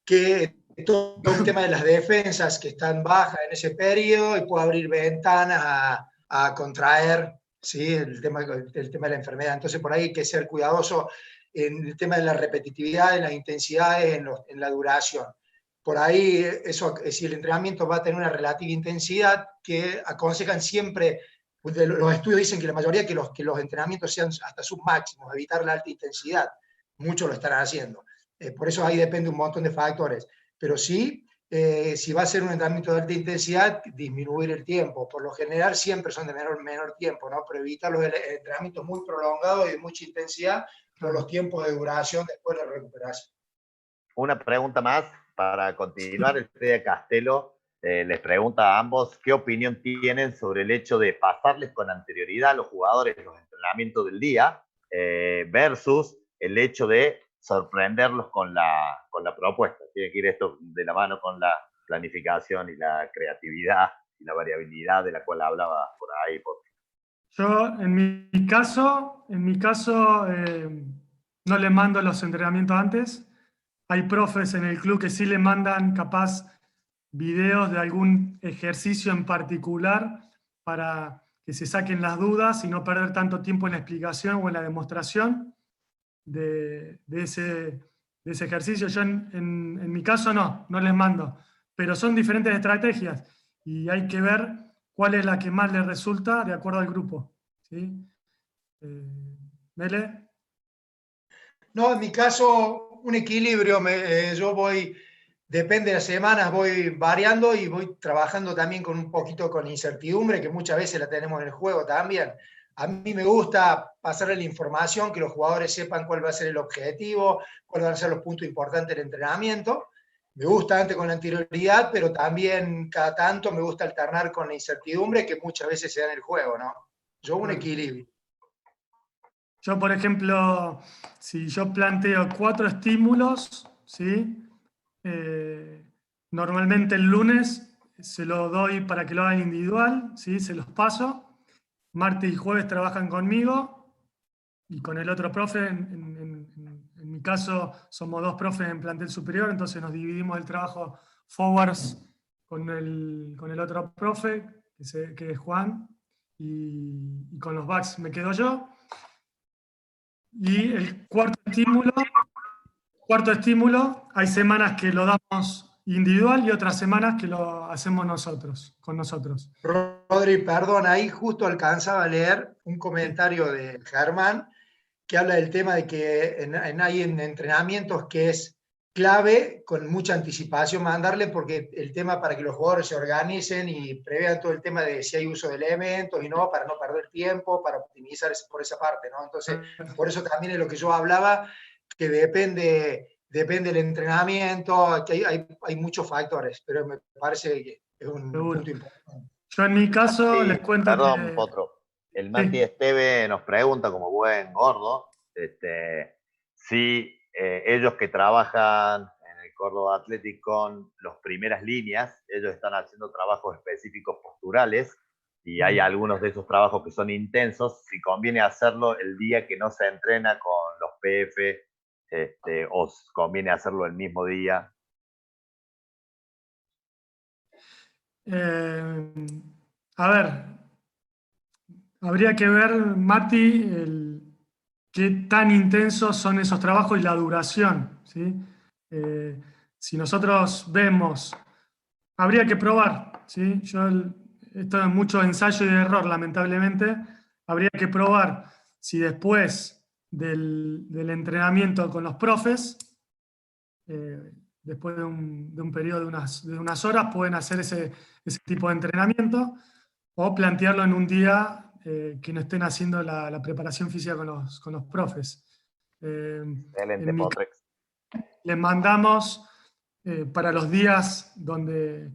que todo el tema de las defensas que están bajas en ese periodo y puede abrir ventanas a contraer, ¿sí? el tema de la enfermedad. Entonces, por ahí hay que ser cuidadoso en el tema de la repetitividad, en las intensidades, en la duración. Por ahí, eso, si el entrenamiento va a tener una relativa intensidad, que aconsejan siempre, pues los estudios dicen que la mayoría que los entrenamientos sean hasta sus máximos, evitar la alta intensidad. Muchos lo estarán haciendo. Por eso ahí depende un montón de factores. Pero sí, si va a ser un entrenamiento de alta intensidad, disminuir el tiempo. Por lo general siempre son de menor tiempo, ¿no? Pero evitar los entrenamientos muy prolongados y de mucha intensidad por los tiempos de duración después de la recuperación. Una pregunta más para continuar. El Fede Castelo les pregunta a ambos qué opinión tienen sobre el hecho de pasarles con anterioridad a los jugadores los entrenamientos del día versus el hecho de sorprenderlos con la propuesta. Tiene que ir esto de la mano con la planificación y la creatividad y la variabilidad de la cual hablaba por ahí. Yo, en mi caso, no le mando los entrenamientos antes. Hay profes en el club que sí le mandan capaz videos de algún ejercicio en particular para que se saquen las dudas y no perder tanto tiempo en la explicación o en la demostración de ese ejercicio. Yo en mi caso no les mando, pero son diferentes estrategias y hay que ver cuál es la que más les resulta de acuerdo al grupo. ¿Sí? ¿Mele? No, en mi caso, un equilibrio. Yo depende de las semanas, voy variando y voy trabajando también con un poquito con incertidumbre, que muchas veces la tenemos en el juego también. A mí me gusta pasarle la información, que los jugadores sepan cuál va a ser el objetivo, cuáles van a ser los puntos importantes del entrenamiento. Me gusta antes con la anterioridad, pero también cada tanto me gusta alternar con la incertidumbre que muchas veces se da en el juego, ¿no? Yo un equilibrio. Yo, por ejemplo, si yo planteo 4 estímulos, ¿sí? normalmente el lunes se lo doy para que lo hagan individual, ¿sí? Se los paso. Martes y jueves trabajan conmigo y con el otro profe. En mi caso somos 2 profes en plantel superior, entonces nos dividimos el trabajo forwards con el otro profe, que es Juan, y con los backs me quedo yo. Y el cuarto estímulo, hay semanas que lo damos individual y otras semanas que lo hacemos con nosotros. Rodri, perdón, ahí justo alcanzaba a leer un comentario de Germán que habla del tema de que hay en entrenamientos que es clave con mucha anticipación mandarle, porque el tema para que los jugadores se organicen y prevean todo el tema de si hay uso de elementos y no, para no perder tiempo, para optimizar por esa parte, ¿no? Entonces, por eso también es lo que yo hablaba, que depende del entrenamiento, que hay muchos factores, pero me parece que es un punto importante. Yo en mi caso les cuento perdón, que... Potro. El Mati Esteve nos pregunta, como buen gordo, si ellos que trabajan en el Córdoba Athletic con las primeras líneas, ellos están haciendo trabajos específicos posturales y hay algunos de esos trabajos que son intensos, si conviene hacerlo el día que no se entrena con los PF o conviene hacerlo el mismo día. A ver, habría que ver, Mati, qué tan intensos son esos trabajos y la duración, ¿sí? Si nosotros vemos, habría que probar, ¿sí? Esto es mucho ensayo y error, lamentablemente. Habría que probar si después del entrenamiento con los profes, después de un periodo de unas horas, pueden hacer ese tipo de entrenamiento, o plantearlo en un día que no estén haciendo la preparación física con los profes. Excelente, En mi caso, Potrex. les mandamos para los días donde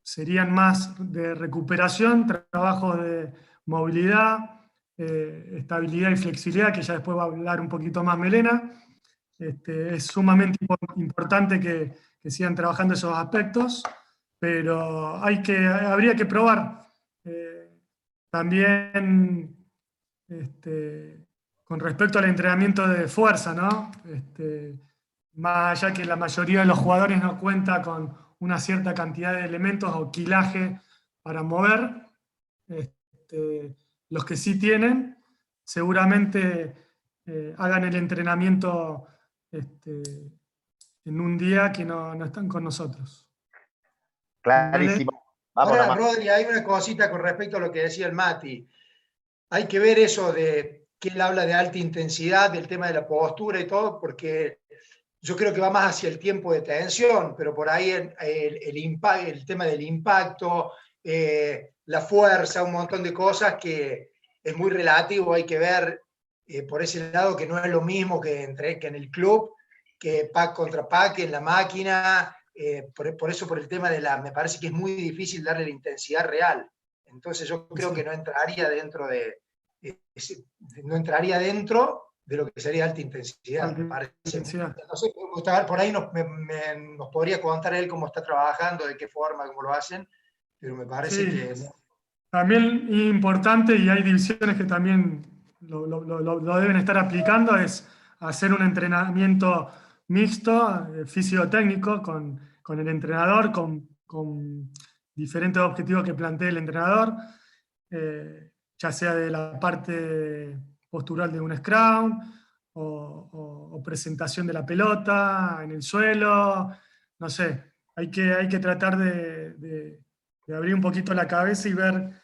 serían más de recuperación, trabajos de movilidad, estabilidad y flexibilidad, que ya después va a hablar un poquito más Melena. Es sumamente importante que sigan trabajando esos aspectos, pero habría que probar. También con respecto al entrenamiento de fuerza, ¿no? Más allá que la mayoría de los jugadores no cuenta con una cierta cantidad de elementos o kilaje para mover, los que sí tienen, seguramente hagan el entrenamiento en un día que no están con nosotros. Clarísimo. Ahora, Rodri, hay una cosita con respecto a lo que decía el Mati. Hay que ver eso de que él habla de alta intensidad, del tema de la postura y todo, porque yo creo que va más hacia el tiempo de tensión, pero por ahí el tema del impacto, la fuerza, un montón de cosas que es muy relativo, hay que ver por ese lado que no es lo mismo que en el club, que pack contra pack en la máquina, por eso por el tema me parece que es muy difícil darle la intensidad real. Entonces yo creo que no entraría dentro de lo que sería alta intensidad, me parece. No sé, por ahí nos podría contar él cómo está trabajando, de qué forma, cómo lo hacen, pero me parece que... También importante, y hay divisiones que también lo deben estar aplicando, es hacer un entrenamiento mixto, físico-técnico, con el entrenador, con diferentes objetivos que plantee el entrenador, ya sea de la parte postural de un scrum, o presentación de la pelota en el suelo, no sé, hay que tratar de abrir un poquito la cabeza y ver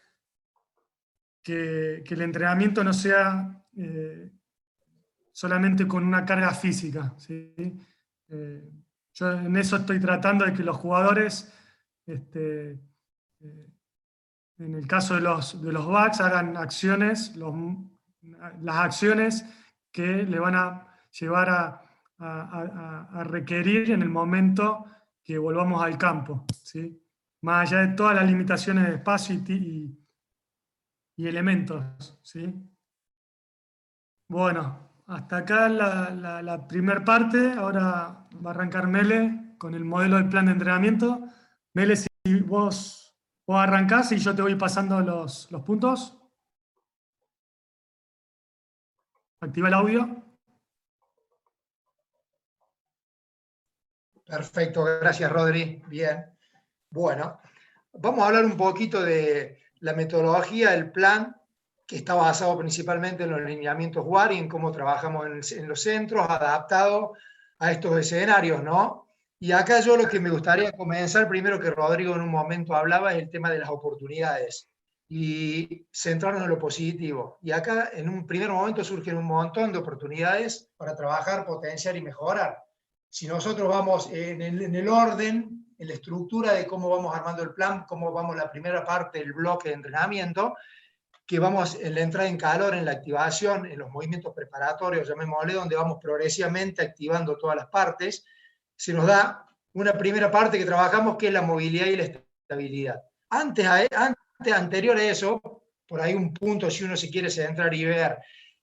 que el entrenamiento no sea solamente con una carga física, ¿sí? Yo en eso estoy tratando de que los jugadores, en el caso de los backs, hagan acciones, las acciones que le van a llevar a requerir en el momento que volvamos al campo, ¿sí? Más allá de todas las limitaciones de espacio y elementos, ¿sí? Bueno, hasta acá la primera parte, ahora va a arrancar Mele con el modelo del plan de entrenamiento. Mele, si vos arrancás y yo te voy pasando los puntos. Activa el audio. Perfecto, gracias Rodri. Bien. Bueno, vamos a hablar un poquito de la metodología, el plan, que está basado principalmente en los lineamientos WAR y en cómo trabajamos en los centros, adaptado a estos escenarios, ¿no? Y acá yo lo que me gustaría comenzar, primero que Rodrigo en un momento hablaba, es el tema de las oportunidades y centrarnos en lo positivo. Y acá en un primer momento surgen un montón de oportunidades para trabajar, potenciar y mejorar. Si nosotros vamos en el orden, en la estructura de cómo vamos armando el plan, cómo vamos la primera parte del bloque de entrenamiento, que vamos en la entrada en calor, en la activación, en los movimientos preparatorios, llamémosle, donde vamos progresivamente activando todas las partes, se nos da una primera parte que trabajamos, que es la movilidad y la estabilidad. Anterior a eso, por ahí un punto, si uno se quiere centrar y ver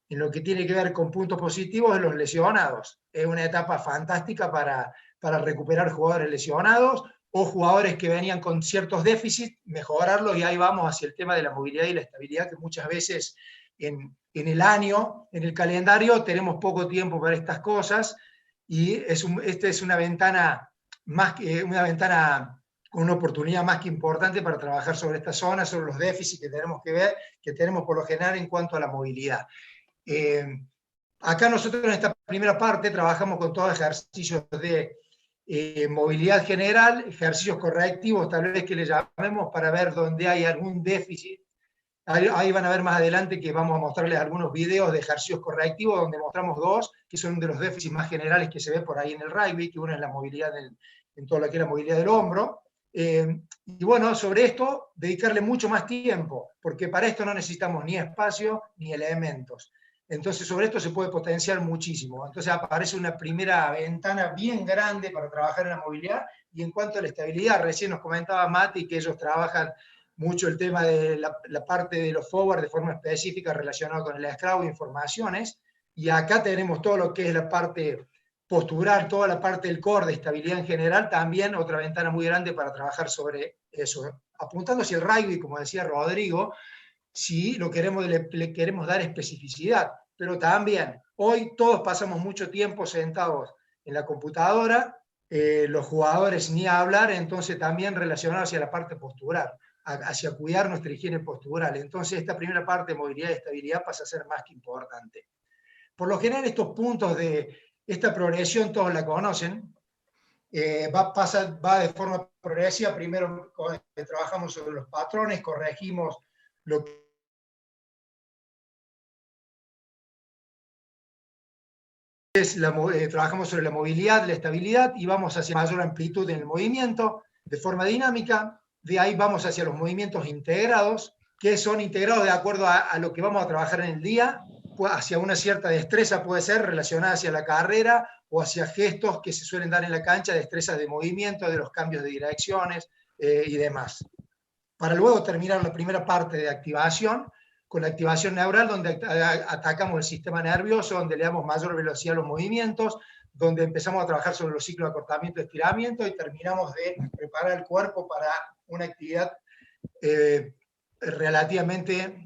en lo que tiene que ver con puntos positivos, de los lesionados. Es una etapa fantástica para recuperar jugadores lesionados o jugadores que venían con ciertos déficits, mejorarlos, y ahí vamos hacia el tema de la movilidad y la estabilidad, que muchas veces en el año, en el calendario, tenemos poco tiempo para estas cosas, y esta es una ventana con una oportunidad más que importante para trabajar sobre esta zona, sobre los déficits que tenemos que ver, que tenemos por lo general en cuanto a la movilidad. Acá nosotros en esta primera parte trabajamos con todos ejercicios de movilidad general, ejercicios correctivos, tal vez que le llamemos, para ver dónde hay algún déficit. Ahí van a ver más adelante que vamos a mostrarles algunos videos de ejercicios correctivos, donde mostramos dos, que son de los déficits más generales que se ve por ahí en el rugby, que uno es la movilidad en todo lo que es la movilidad del hombro. Y bueno, sobre esto, dedicarle mucho más tiempo, porque para esto no necesitamos ni espacio ni elementos. Entonces, sobre esto se puede potenciar muchísimo. Entonces, aparece una primera ventana bien grande para trabajar en la movilidad. Y en cuanto a la estabilidad, recién nos comentaba Mati que ellos trabajan mucho el tema de la parte de los forward de forma específica relacionado con el scrum, informaciones. Y acá tenemos todo lo que es la parte postural, toda la parte del core de estabilidad en general, también otra ventana muy grande para trabajar sobre eso. Apuntando hacia el rugby, como decía Rodrigo, si lo le queremos dar especificidad, pero también hoy todos pasamos mucho tiempo sentados en la computadora, los jugadores ni a hablar, entonces también relacionado hacia la parte postural, hacia cuidar nuestra higiene postural. Entonces esta primera parte de movilidad y estabilidad pasa a ser más que importante. Por lo general estos puntos de esta progresión todos la conocen, va de forma progresiva. Primero trabajamos sobre los patrones, corregimos lo que trabajamos sobre la movilidad, la estabilidad, y vamos hacia mayor amplitud en el movimiento de forma dinámica. De ahí vamos hacia los movimientos integrados, que son integrados de acuerdo a lo que vamos a trabajar en el día, hacia una cierta destreza, puede ser relacionada hacia la carrera o hacia gestos que se suelen dar en la cancha, destrezas de movimiento, de los cambios de direcciones y demás. Para luego terminar la primera parte de activación, con la activación neural, donde atacamos el sistema nervioso, donde le damos mayor velocidad a los movimientos, donde empezamos a trabajar sobre los ciclos de acortamiento y estiramiento, y terminamos de preparar el cuerpo para una actividad relativamente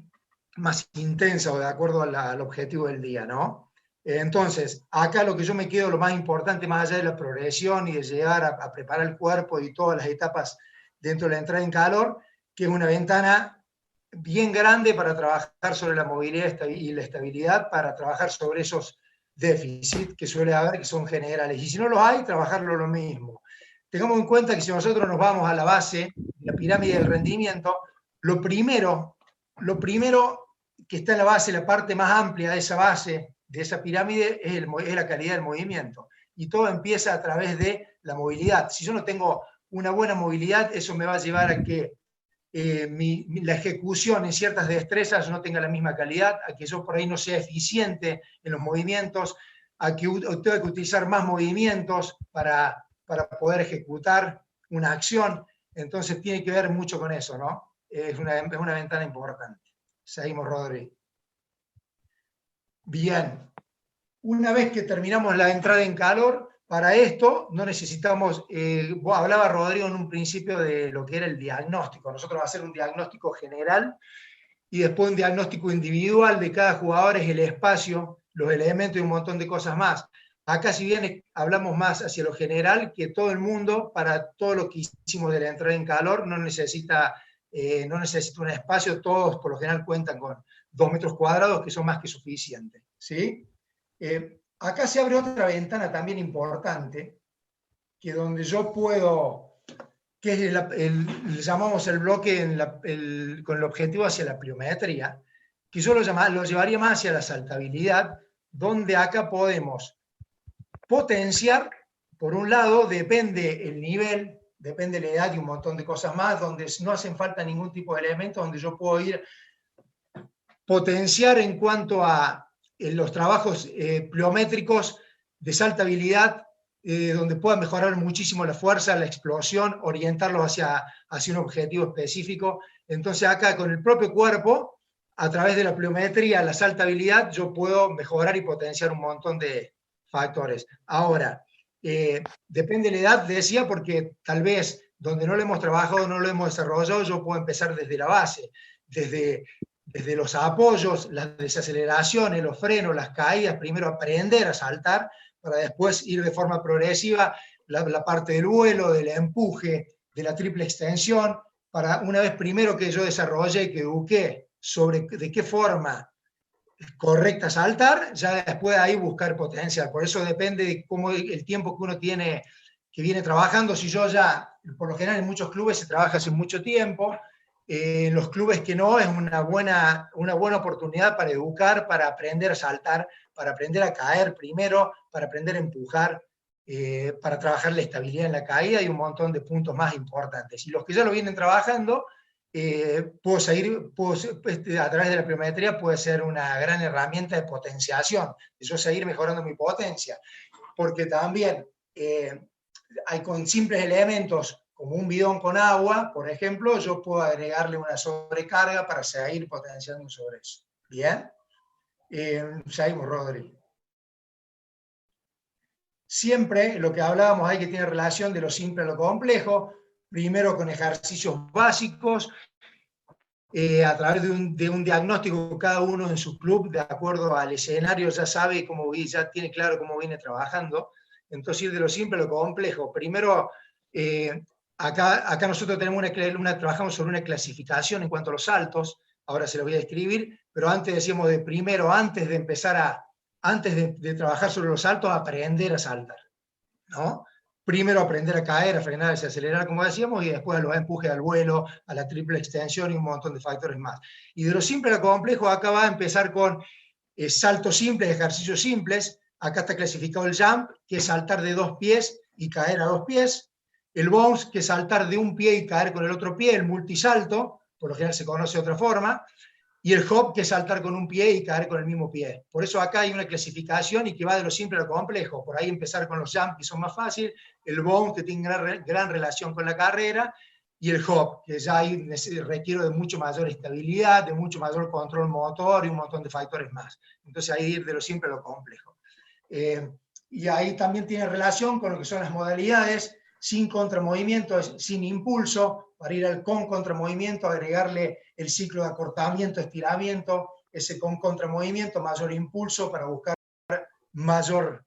más intensa o de acuerdo al objetivo del día, ¿no? Entonces, acá lo que yo me quedo, lo más importante, más allá de la progresión y de llegar a preparar el cuerpo y todas las etapas dentro de la entrada en calor, que es una ventana bien grande para trabajar sobre la movilidad y la estabilidad, para trabajar sobre esos déficits que suele haber, que son generales. Y si no los hay, trabajarlo lo mismo. Tengamos en cuenta que si nosotros nos vamos a la base, la pirámide del rendimiento, lo primero que está en la base, la parte más amplia de esa base, de esa pirámide, es la calidad del movimiento. Y todo empieza a través de la movilidad. Si yo no tengo una buena movilidad, eso me va a llevar a que la ejecución en ciertas destrezas no tenga la misma calidad, a que yo por ahí no sea eficiente en los movimientos, a que tenga que utilizar más movimientos para poder ejecutar una acción. Entonces tiene que ver mucho con eso, ¿no? Es una ventana importante. Seguimos, Rodri. Bien. Una vez que terminamos la entrada en calor, para esto no necesitamos, hablaba Rodrigo en un principio de lo que era el diagnóstico. Nosotros vamos a hacer un diagnóstico general y después un diagnóstico individual de cada jugador, es el espacio, los elementos y un montón de cosas más. Acá, si bien hablamos más hacia lo general, que todo el mundo, para todo lo que hicimos de la entrada en calor, no necesita un espacio. Todos por lo general cuentan con 2 metros cuadrados, que son más que suficientes, ¿sí? Acá se abre otra ventana también importante, que donde yo puedo, que es le llamamos el bloque con el objetivo hacia la pliometría, que yo lo llevaría más hacia la saltabilidad, donde acá podemos potenciar, por un lado, depende el nivel, depende la edad y un montón de cosas más, donde no hacen falta ningún tipo de elemento, donde yo puedo ir potenciar en cuanto a los trabajos pliométricos de saltabilidad, donde pueda mejorar muchísimo la fuerza, la explosión, orientarlos hacia un objetivo específico. Entonces acá con el propio cuerpo, a través de la pliometría, la saltabilidad, yo puedo mejorar y potenciar un montón de factores. Ahora, depende de la edad, decía, porque tal vez donde no lo hemos trabajado, no lo hemos desarrollado, yo puedo empezar desde la base, desde los apoyos, las desaceleraciones, los frenos, las caídas, primero aprender a saltar, para después ir de forma progresiva la parte del vuelo, del empuje, de la triple extensión, para una vez primero que yo desarrolle y que eduqué sobre de qué forma correcta saltar, ya después de ahí buscar potencial. Por eso depende de cómo el tiempo que uno tiene, que viene trabajando. Si yo ya, por lo general en muchos clubes se trabaja hace mucho tiempo, en los clubes que no, es una buena oportunidad para educar, para aprender a saltar, para aprender a caer primero, para aprender a empujar, para trabajar la estabilidad en la caída y un montón de puntos más importantes. Y los que ya lo vienen trabajando, a través de la pliometría puede ser una gran herramienta de potenciación, de yo seguir mejorando mi potencia, porque también hay con simples elementos como un bidón con agua, por ejemplo, yo puedo agregarle una sobrecarga para seguir potenciando sobre eso. ¿Bien? Seguimos, Rodri. Siempre lo que hablábamos ahí que tiene relación de lo simple a lo complejo, primero con ejercicios básicos, a través de un diagnóstico cada uno en su club, de acuerdo al escenario, ya sabe ya tiene claro cómo viene trabajando. Entonces, ir de lo simple a lo complejo. Primero, acá nosotros tenemos trabajamos sobre una clasificación en cuanto a los saltos, ahora se lo voy a describir, pero antes decíamos antes de empezar antes de trabajar sobre los saltos, aprender a saltar, ¿no? Primero aprender a caer, a frenar, a acelerar, como decíamos, y después a los empujes al vuelo, a la triple extensión y un montón de factores más. Y de lo simple a lo complejo, acá va a empezar con saltos simples, ejercicios simples. Acá está clasificado el jump, que es saltar de 2 pies y caer a 2 pies. El bounce, que es saltar de un pie y caer con el otro pie. El multisalto, por lo general se conoce de otra forma. Y el hop, que es saltar con un pie y caer con el mismo pie. Por eso acá hay una clasificación y que va de lo simple a lo complejo. Por ahí empezar con los jump, que son más fáciles, el bounce, que tiene gran relación con la carrera, y el hop, que ya ahí requiere de mucho mayor estabilidad, de mucho mayor control motor y un montón de factores más. Entonces ahí ir de lo simple a lo complejo. Y ahí también tiene relación con lo que son las modalidades, sin contramovimiento, sin impulso, para ir al con contramovimiento, agregarle el ciclo de acortamiento, estiramiento, ese con contramovimiento, mayor impulso para buscar mayor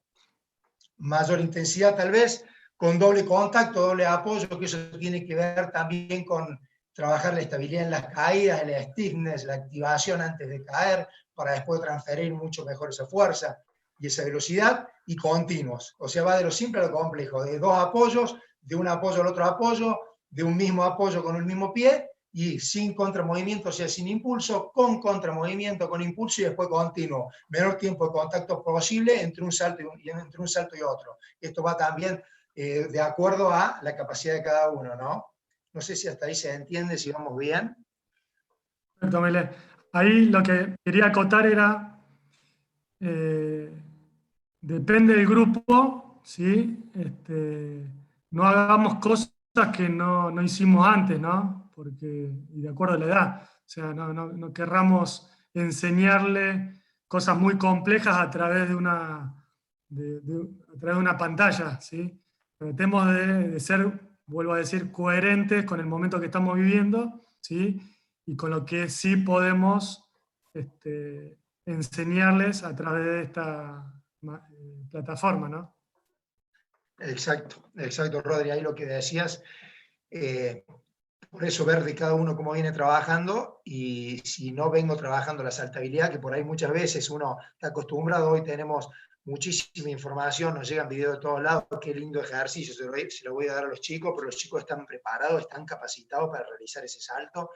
intensidad tal vez, con doble contacto, doble apoyo, que eso tiene que ver también con trabajar la estabilidad en las caídas, el stiffness, la activación antes de caer, para después transferir mucho mejor esa fuerza y esa velocidad, y continuos. O sea, va de lo simple a lo complejo, de 2 apoyos, de un apoyo al otro apoyo, de un mismo apoyo con el mismo pie, y sin contramovimiento, o sea, sin impulso, con contramovimiento, con impulso y después continuo. Menor tiempo de contacto posible entre un salto y otro. Esto va también de acuerdo a la capacidad de cada uno, ¿no? No sé si hasta ahí se entiende, si vamos bien. Perfecto, Mele. Ahí lo que quería acotar era, depende del grupo, ¿sí? No hagamos cosas que no hicimos antes, ¿no? Y de acuerdo a la edad. O sea, no querramos enseñarle cosas muy complejas a través de una a través de una pantalla, ¿sí? Tratemos de ser, vuelvo a decir, coherentes con el momento que estamos viviendo, ¿sí? Y con lo que sí podemos enseñarles a través de esta plataforma, ¿no? Exacto, exacto, Rodri, ahí lo que decías, por eso ver de cada uno cómo viene trabajando, y si no vengo trabajando la saltabilidad, que por ahí muchas veces uno está acostumbrado, hoy tenemos muchísima información, nos llegan videos de todos lados, qué lindo ejercicio, se lo voy a dar a los chicos, pero los chicos están preparados, están capacitados para realizar ese salto.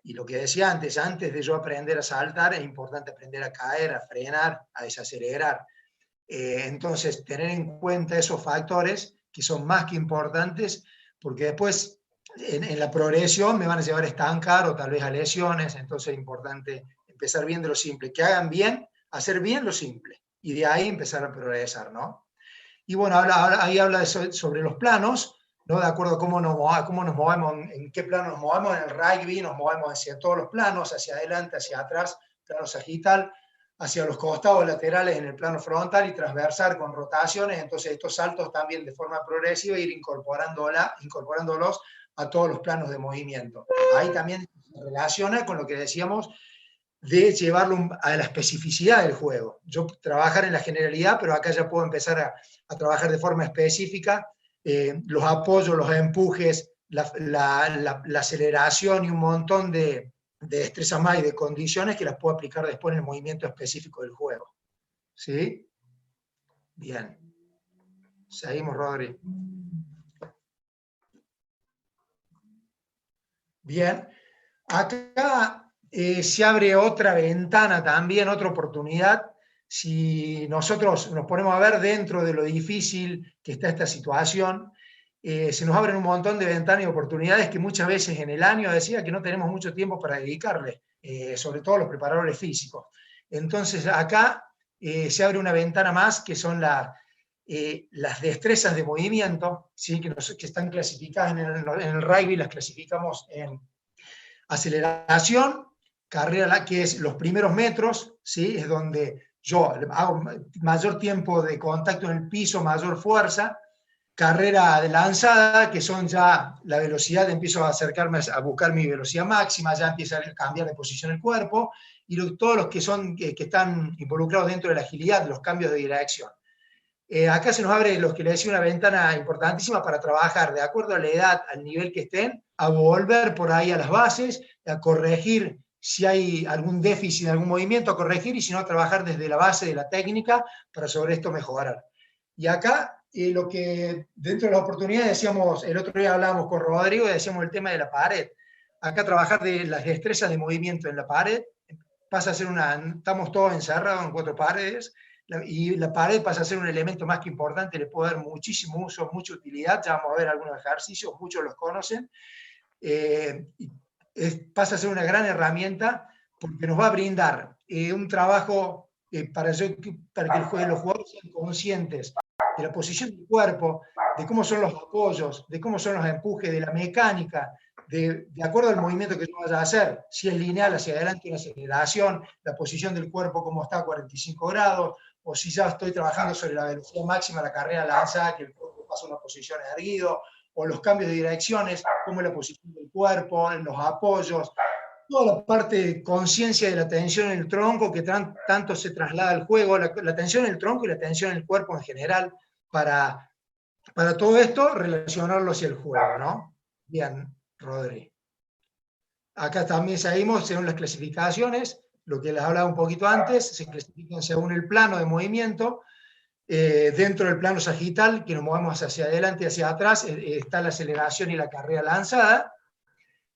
Y lo que decía antes de yo aprender a saltar, es importante aprender a caer, a frenar, a desacelerar. Entonces, tener en cuenta esos factores que son más que importantes, porque después en la progresión me van a llevar a estancar o tal vez a lesiones. Entonces es importante empezar bien de lo simple, que hagan bien, hacer bien lo simple, y de ahí empezar a progresar, ¿no? Y bueno, ahí habla sobre los planos, ¿no? De acuerdo a cómo nos movemos, en qué plano nos movemos. En el rugby nos movemos hacia todos los planos, hacia adelante, hacia atrás, plano sagital, hacia los costados laterales en el plano frontal y transversal con rotaciones. Entonces estos saltos también de forma progresiva ir incorporándolos a todos los planos de movimiento. Ahí también se relaciona con lo que decíamos de llevarlo a la especificidad del juego. Yo trabajar en la generalidad, pero acá ya puedo empezar a trabajar de forma específica los apoyos, los empujes, la aceleración y un montón de destrezas más y de condiciones que las puedo aplicar después en el movimiento específico del juego. ¿Sí? Bien. Seguimos, Rodri. Bien. Acá se abre otra ventana también, otra oportunidad. Si nosotros nos ponemos a ver dentro de lo difícil que está esta situación, se nos abren un montón de ventanas y oportunidades que muchas veces en el año decía que no tenemos mucho tiempo para dedicarle, sobre todo los preparadores físicos. Entonces acá se abre una ventana más, que son las destrezas de movimiento, ¿sí? que están clasificadas en el rugby, las clasificamos en aceleración, carrera, que es los primeros metros, ¿sí? Es donde yo hago mayor tiempo de contacto en el piso, mayor fuerza. Carrera de lanzada, que son ya la velocidad, empiezo a acercarme a buscar mi velocidad máxima, ya empieza a cambiar de posición el cuerpo, y todos los que están involucrados dentro de la agilidad, los cambios de dirección. Acá se nos abre, los que le decía, una ventana importantísima para trabajar de acuerdo a la edad, al nivel que estén, a volver por ahí a las bases, a corregir si hay algún déficit en algún movimiento, a corregir, y si no, a trabajar desde la base de la técnica para sobre esto mejorar. Y acá, lo que dentro de las oportunidades decíamos, el otro día hablábamos con Rodrigo y decíamos el tema de la pared. Acá trabajar de las destrezas de movimiento en la pared pasa a ser estamos todos encerrados en 4 paredes, y la pared pasa a ser un elemento más que importante, le puede dar muchísimo uso, mucha utilidad. Ya vamos a ver algunos ejercicios, muchos los conocen. Pasa a ser una gran herramienta porque nos va a brindar un trabajo para que los jugadores sean conscientes de la posición del cuerpo, de cómo son los apoyos, de cómo son los empujes, de la mecánica, de acuerdo al movimiento que yo vaya a hacer, si es lineal hacia adelante, una aceleración, la posición del cuerpo cómo está a 45 grados, o si ya estoy trabajando sobre la velocidad máxima, la carrera lanzada, que el cuerpo pasa a una posición erguido, o los cambios de direcciones, cómo es la posición del cuerpo, en los apoyos, toda la parte de conciencia de la tensión en el tronco que tanto se traslada al juego, la tensión en el tronco y la tensión en el cuerpo en general, para todo esto relacionarlo hacia el juego, ¿no? Bien, Rodri. Acá también seguimos según las clasificaciones, lo que les hablaba un poquito antes, se clasifican según el plano de movimiento. Dentro del plano sagital, que nos movemos hacia adelante y hacia atrás, está la aceleración y la carrera lanzada.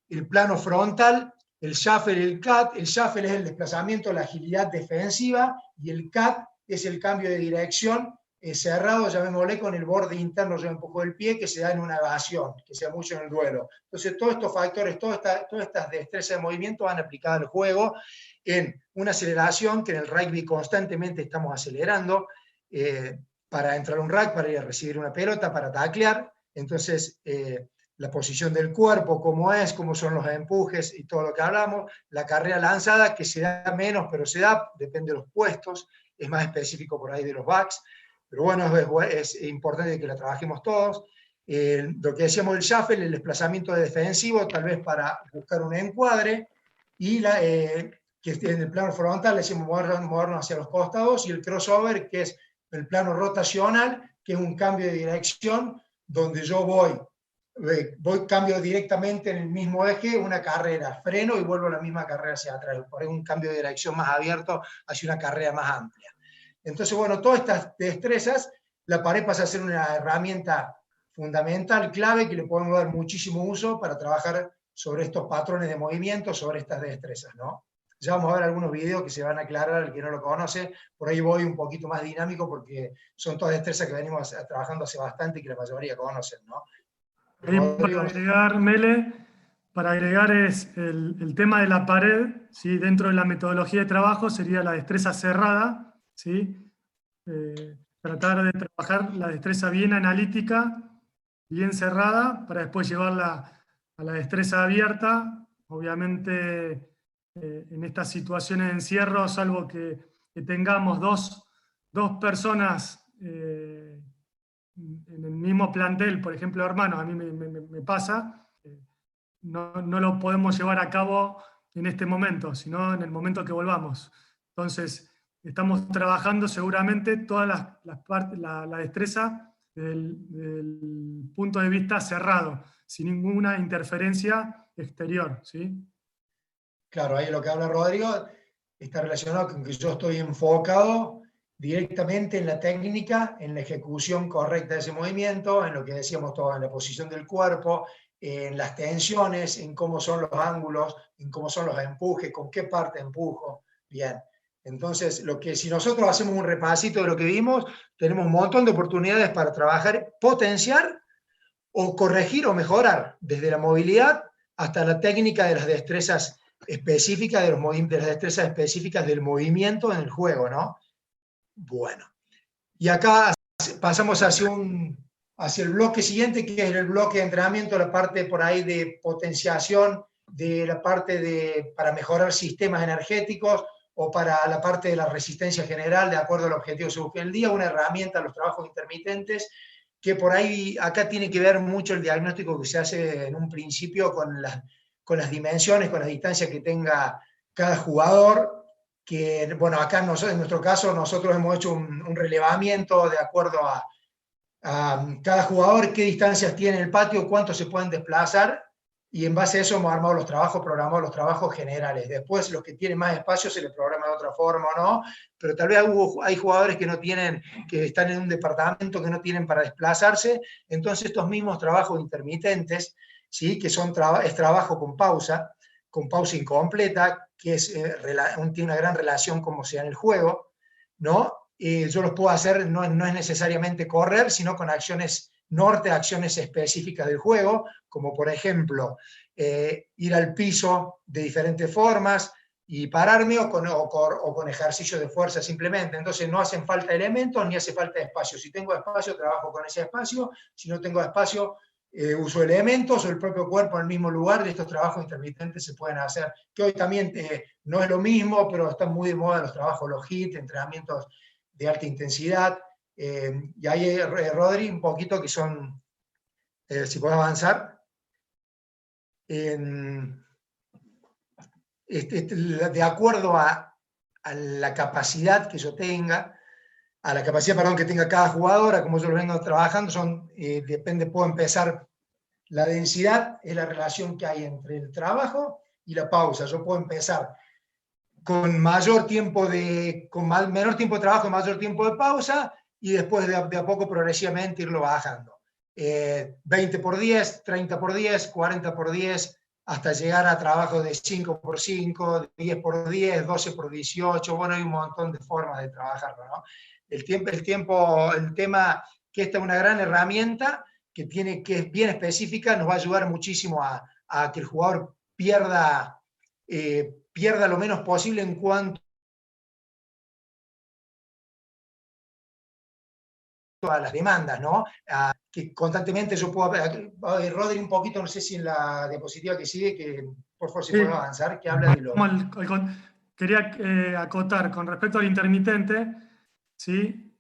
El plano frontal, el shuffle y el cut. El shuffle es el desplazamiento, la agilidad defensiva, y el cut es el cambio de dirección cerrado, llamémosle, con el borde interno, yo empujo el pie, que se da en una evasión, que se da mucho en el duelo. Entonces todos estos factores, todas estas destrezas de movimiento van aplicadas al juego en una aceleración, que en el rugby constantemente estamos acelerando, para entrar a un rack, para ir a recibir una pelota, para taclear. Entonces, la posición del cuerpo, cómo son los empujes y todo lo que hablamos. La carrera lanzada, que se da menos, pero se da, depende de los puestos, es más específico por ahí de los backs. pero bueno, es importante que la trabajemos todos. Lo que decíamos del shuffle, el desplazamiento defensivo, tal vez para buscar un encuadre, y que en el plano frontal le decimos movernos hacia los costados, y el crossover, que es el plano rotacional, que es un cambio de dirección, donde yo cambio directamente en el mismo eje una carrera, freno y vuelvo a la misma carrera hacia atrás, por ahí un cambio de dirección más abierto hacia una carrera más amplia. Entonces, bueno, todas estas destrezas, la pared pasa a ser una herramienta fundamental, clave, que le podemos dar muchísimo uso para trabajar sobre estos patrones de movimiento, sobre estas destrezas, ¿no? Ya vamos a ver algunos videos que se van a aclarar al que no lo conoce. Por ahí voy un poquito más dinámico porque son todas destrezas que venimos trabajando hace bastante y que la mayoría conocen, ¿no? Ahí para agregar, Mele, para agregar es el tema de la pared, ¿sí? Dentro de la metodología de trabajo sería la destreza cerrada, ¿sí? Tratar de trabajar la destreza bien analítica, bien cerrada, para después llevarla a la destreza abierta. Obviamente, en estas situaciones de encierro, salvo que tengamos dos personas en el mismo plantel, por ejemplo, hermanos, a mí me pasa, no lo podemos llevar a cabo en este momento, sino en el momento que volvamos. Entonces, estamos trabajando seguramente todas las partes, la destreza del punto de vista cerrado, sin ninguna interferencia exterior, ¿sí? Claro, ahí lo que habla Rodrigo está relacionado con que yo estoy enfocado directamente en la técnica, en la ejecución correcta de ese movimiento, en lo que decíamos todo, en la posición del cuerpo, en las tensiones, en cómo son los ángulos, en cómo son los empujes, con qué parte empujo. Bien, entonces si nosotros hacemos un repasito de lo que vimos, tenemos un montón de oportunidades para trabajar, potenciar o corregir o mejorar, desde la movilidad hasta la técnica de las destrezas específicas, de las destrezas específicas del movimiento en el juego, ¿no? Bueno, y acá pasamos hacia el bloque siguiente, que es el bloque de entrenamiento, la parte por ahí de potenciación, de la parte para mejorar sistemas energéticos o para la parte de la resistencia general, de acuerdo al objetivo que se busque el día, una herramienta, los trabajos intermitentes, que por ahí acá tiene que ver mucho el diagnóstico que se hace en un principio con las dimensiones, con las distancias que tenga cada jugador, que, bueno, acá en nuestro caso nosotros hemos hecho un relevamiento de acuerdo a cada jugador, qué distancias tiene en el patio, cuánto se pueden desplazar, y en base a eso hemos armado los trabajos, programado los trabajos generales. Después, los que tienen más espacio se les programa de otra forma o no, pero tal vez hay jugadores que están en un departamento que no tienen para desplazarse, entonces estos mismos trabajos intermitentes, ¿sí? Que es trabajo con pausa incompleta, que tiene una gran relación como sea en el juego, ¿no? Yo los puedo hacer, no es necesariamente correr, sino con acciones norte, acciones específicas del juego, como por ejemplo ir al piso de diferentes formas y pararme o con ejercicios de fuerza simplemente. Entonces no hacen falta elementos ni hace falta espacio. Si tengo espacio, trabajo con ese espacio. Si no tengo espacio, uso elementos o el propio cuerpo en el mismo lugar. De estos trabajos intermitentes se pueden hacer, que hoy también no es lo mismo, pero están muy de moda los trabajos, los HIIT, entrenamientos de alta intensidad. Y ahí, Rodri, un poquito que son, si puedes avanzar, de acuerdo a la capacidad que yo tenga, a la capacidad, perdón, que tenga cada jugador, como yo lo vengo trabajando, depende, puedo empezar, la densidad es la relación que hay entre el trabajo y la pausa. Yo puedo empezar con menor tiempo de trabajo y mayor tiempo de pausa, y después de a poco progresivamente irlo bajando. 20 por 10, 30 por 10, 40 por 10, hasta llegar a trabajos de 5 por 5, 10 por 10, 12 por 18, bueno, hay un montón de formas de trabajarlo, ¿no? El tema que esta es una gran herramienta que es bien específica, nos va a ayudar muchísimo a que el jugador pierda lo menos posible en cuanto a las demandas, ¿no? Que constantemente yo puedo ver, Rodri, un poquito, no sé si en la diapositiva que sigue, que por favor si puedo avanzar, que habla de lo... Quería acotar con respecto al intermitente, ¿sí?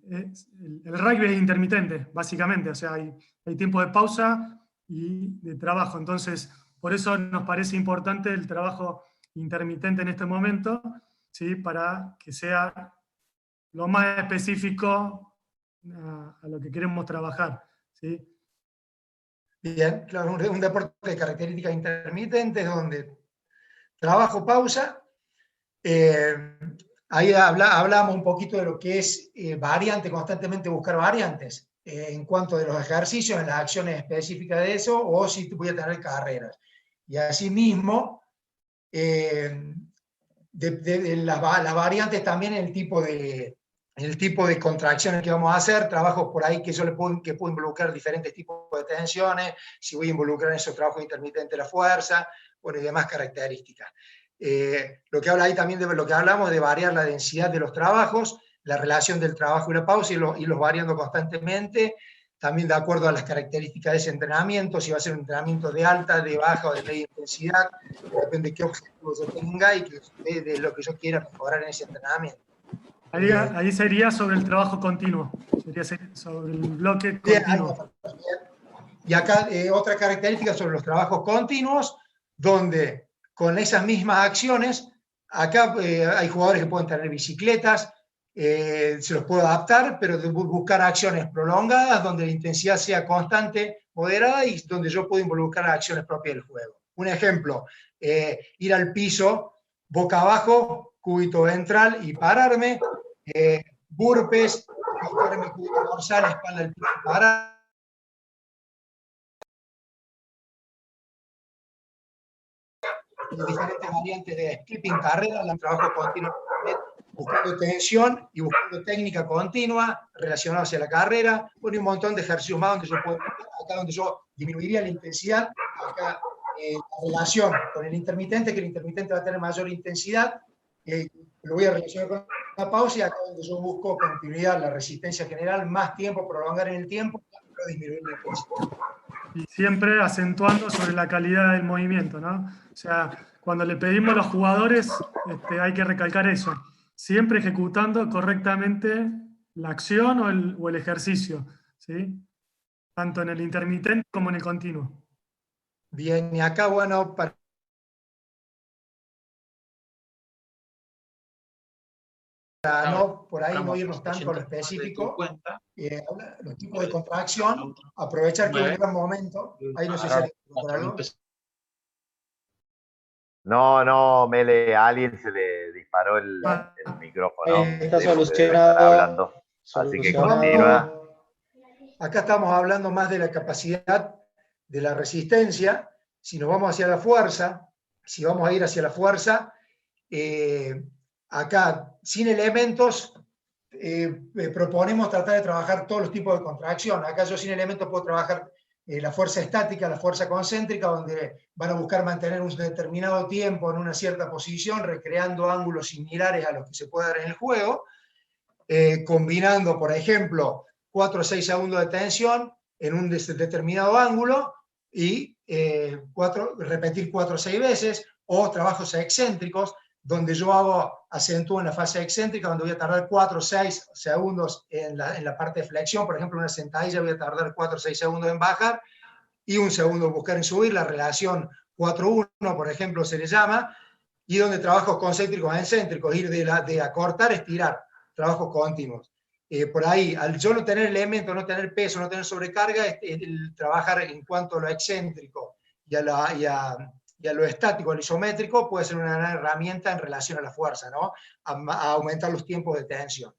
el rugby es intermitente, básicamente, o sea, hay tiempo de pausa y de trabajo, entonces por eso nos parece importante el trabajo intermitente en este momento, ¿sí? Para que sea lo más específico a lo que queremos trabajar, ¿sí? Bien, claro, un deporte de características intermitentes donde trabajo, pausa. Ahí hablamos un poquito de lo que es variante, constantemente buscar variantes en cuanto de los ejercicios, en las acciones específicas de eso, o si voy a tener carreras. Y asimismo, las variantes también en el tipo de contracciones que vamos a hacer, trabajos por ahí que puedo involucrar diferentes tipos de tensiones, si voy a involucrar en esos trabajos intermitentes la fuerza, bueno, y demás características. Lo que habla ahí también de lo que hablamos de variar la densidad de los trabajos, la relación del trabajo y la pausa, y los variando constantemente, también de acuerdo a las características de ese entrenamiento, si va a ser un entrenamiento de alta, de baja o de media intensidad, depende de qué objetivo yo tenga y de lo que yo quiera mejorar en ese entrenamiento. Ahí sería sobre el trabajo continuo, sería sobre el bloque continuo. Y acá otra característica sobre los trabajos continuos, donde con esas mismas acciones, acá hay jugadores que pueden tener bicicletas, se los puedo adaptar, pero de buscar acciones prolongadas, donde la intensidad sea constante, moderada, y donde yo puedo involucrar acciones propias del juego. Un ejemplo, ir al piso, boca abajo, cúbito ventral y pararme, burpees, ajustarme cúbito dorsal, espalda al piso, parar. Diferentes variantes de skipping, carrera, el trabajo continuo, buscando tensión y buscando técnica continua relacionada hacia la carrera, bueno, y un montón de ejercicios más donde yo puedo, acá donde yo disminuiría la intensidad, acá la relación con el intermitente, que el intermitente va a tener mayor intensidad, lo voy a relacionar con la pausa, y acá donde yo busco continuidad, la resistencia general, más tiempo, prolongar en el tiempo, pero disminuir la intensidad. Y siempre acentuando sobre la calidad del movimiento, ¿no? O sea, cuando le pedimos a los jugadores, hay que recalcar eso. Siempre ejecutando correctamente la acción o el ejercicio, ¿sí? Tanto en el intermitente como en el continuo. Bien, y acá, bueno, para no, por ahí no irnos tanto a lo específico, los tipos de contracción, aprovechar que es un gran momento. Ahí no sé si hay por algo. No, Mele, a alguien se le disparó el micrófono. Está solucionado. Hablando. Así que continúa. Acá estamos hablando más de la capacidad de la resistencia. Si nos vamos hacia la fuerza, si vamos a ir hacia la fuerza, acá, sin elementos, proponemos tratar de trabajar todos los tipos de contracción. Acá yo sin elementos puedo trabajar la fuerza estática, la fuerza concéntrica, donde van a buscar mantener un determinado tiempo en una cierta posición, recreando ángulos similares a los que se puede dar en el juego, combinando, por ejemplo, 4 o 6 segundos de tensión en un determinado ángulo y repetir 4 o 6 veces, o trabajos excéntricos, donde yo acentúo en la fase excéntrica, donde voy a tardar 4 o 6 segundos en la parte de flexión. Por ejemplo, una sentadilla voy a tardar 4 o 6 segundos en bajar y 1 segundo en buscar en subir, la relación 4-1, por ejemplo, se le llama, y donde trabajos concéntricos a excéntricos, ir de acortar, estirar, trabajos continuos. Por ahí, al yo no tener elementos, no tener peso, no tener sobrecarga, el trabajar en cuanto a lo excéntrico y a lo estático, al isométrico, puede ser una gran herramienta en relación a la fuerza, ¿no? A aumentar los tiempos de tensión.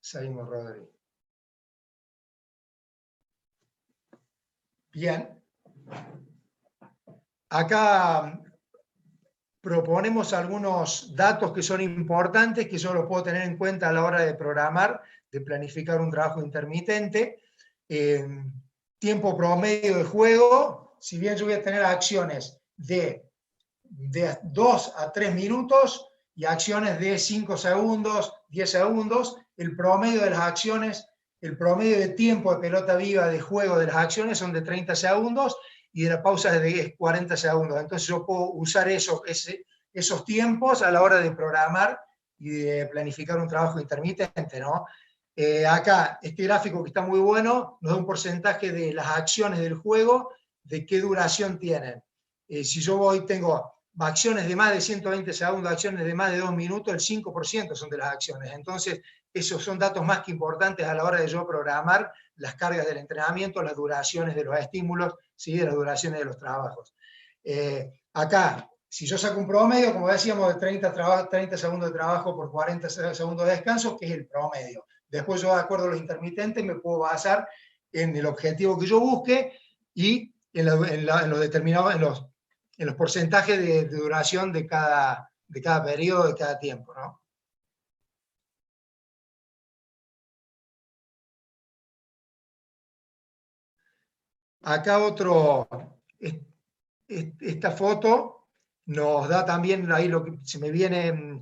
Seguimos, Rodri. Bien. Acá proponemos algunos datos que son importantes, que yo los puedo tener en cuenta a la hora de programar, de planificar un trabajo intermitente. Tiempo promedio de juego, si bien yo voy a tener acciones de 2 a 3 minutos y acciones de 5 segundos, 10 segundos, el promedio de las acciones, el promedio de tiempo de pelota viva de juego de las acciones son de 30 segundos y de la pausa es de 40 segundos. Entonces yo puedo usar esos tiempos a la hora de programar y de planificar un trabajo intermitente, ¿no? Acá, este gráfico que está muy bueno, nos da un porcentaje de las acciones del juego, de qué duración tienen. Si yo tengo acciones de más de 120 segundos, acciones de más de 2 minutos, el 5% son de las acciones. Entonces, esos son datos más que importantes a la hora de yo programar las cargas del entrenamiento, las duraciones de los estímulos, ¿sí? De las duraciones de los trabajos. Acá, si yo saco un promedio, como decíamos, de 30 segundos de trabajo por 40 segundos de descanso, que es el promedio. Después yo, de acuerdo a los intermitentes, me puedo basar en el objetivo que yo busque y en los determinados, en los porcentajes de duración de cada periodo, de cada tiempo, ¿no? Acá esta foto nos da también, ahí lo que se me viene,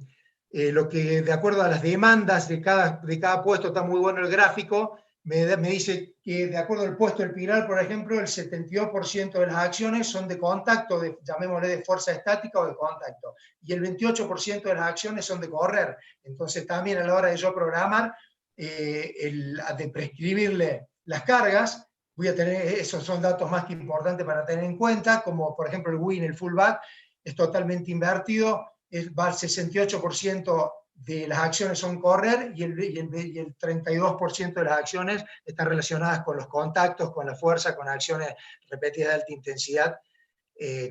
lo que de acuerdo a las demandas de cada puesto, está muy bueno el gráfico, me dice que de acuerdo al puesto del Pilar, por ejemplo, el 72% de las acciones son de contacto, llamémosle de fuerza estática o de contacto, y el 28% de las acciones son de correr. Entonces también a la hora de yo programar, de prescribirle las cargas, voy a tener, esos son datos más que importantes para tener en cuenta, como por ejemplo el win, el fullback, es totalmente invertido, va al 68% de las acciones son correr y el 32% de las acciones están relacionadas con los contactos, con la fuerza, con acciones repetidas de alta intensidad,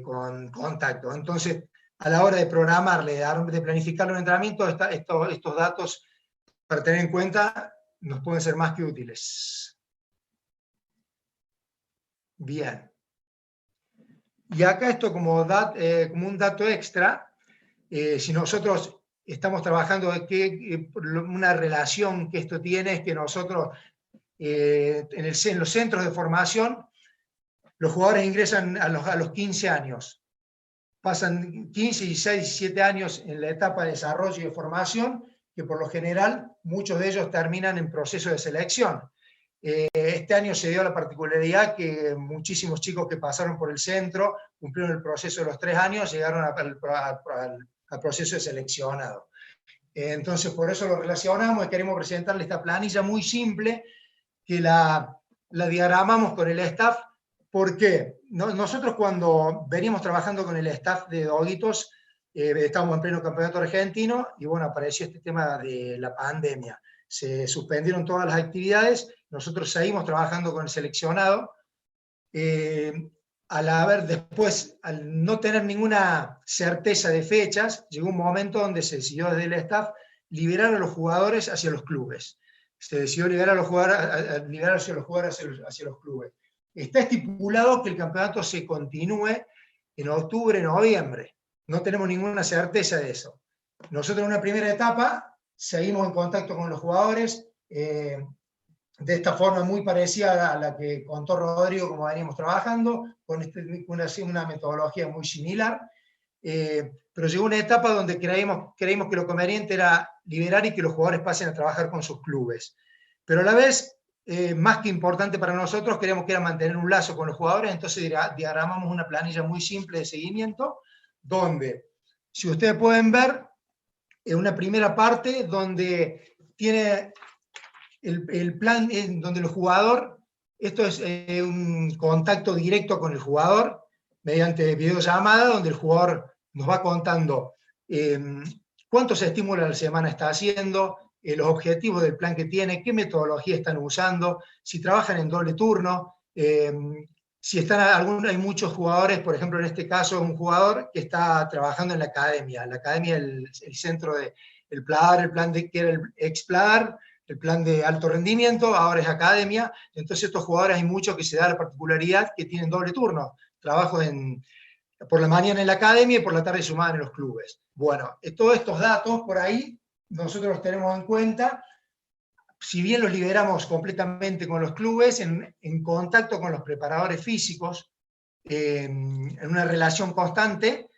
con contacto. Entonces, a la hora de programarle, de planificar los entrenamientos, estos datos, para tener en cuenta, nos pueden ser más que útiles. Bien. Y acá esto como un dato extra, si nosotros estamos trabajando, una relación que esto tiene es que nosotros en los centros de formación, los jugadores ingresan a los 15 años, pasan 15, 16, 17 años en la etapa de desarrollo y de formación, que por lo general muchos de ellos terminan en proceso de selección. Este año se dio la particularidad que muchísimos chicos que pasaron por el centro, cumplieron el proceso de los 3 años, llegaron al proceso de seleccionado. Entonces, por eso lo relacionamos y queremos presentarle esta planilla muy simple, que la diagramamos con el staff. ¿Por qué? Nosotros cuando venimos trabajando con el staff de Doguitos, estamos en pleno campeonato argentino, y bueno, apareció este tema de la pandemia. Se suspendieron todas las actividades, nosotros seguimos trabajando con el seleccionado. Después, al no tener ninguna certeza de fechas, llegó un momento donde se decidió desde el staff liberar a los jugadores hacia los clubes. Se decidió liberar a los jugadores hacia los clubes. Está estipulado que el campeonato se continúe en octubre, noviembre. No tenemos ninguna certeza de eso. Nosotros en una primera etapa seguimos en contacto con los jugadores, de esta forma muy parecida a la que contó Rodrigo, como veníamos trabajando, con una metodología muy similar, pero llegó una etapa donde creímos que lo conveniente era liberar y que los jugadores pasen a trabajar con sus clubes. Pero a la vez, más que importante para nosotros, queríamos que era mantener un lazo con los jugadores, entonces diagramamos una planilla muy simple de seguimiento, donde, si ustedes pueden ver, en una primera parte donde tiene el plan, donde el jugador, esto es un contacto directo con el jugador, mediante videollamada, donde el jugador nos va contando cuántos estímulos a la semana está haciendo, los objetivos del plan que tiene, qué metodología están usando, si trabajan en doble turno, si hay muchos jugadores, por ejemplo en este caso un jugador que está trabajando en la academia el centro de el PLADAR, el plan que era el ex-PLADAR, el plan de alto rendimiento, ahora es academia. Entonces estos jugadores hay muchos que se da la particularidad que tienen doble turno, trabajos por la mañana en la academia y por la tarde sumaban en los clubes. Bueno, todos estos datos por ahí nosotros los tenemos en cuenta, si bien los liberamos completamente con los clubes, en contacto con los preparadores físicos, en una relación constante,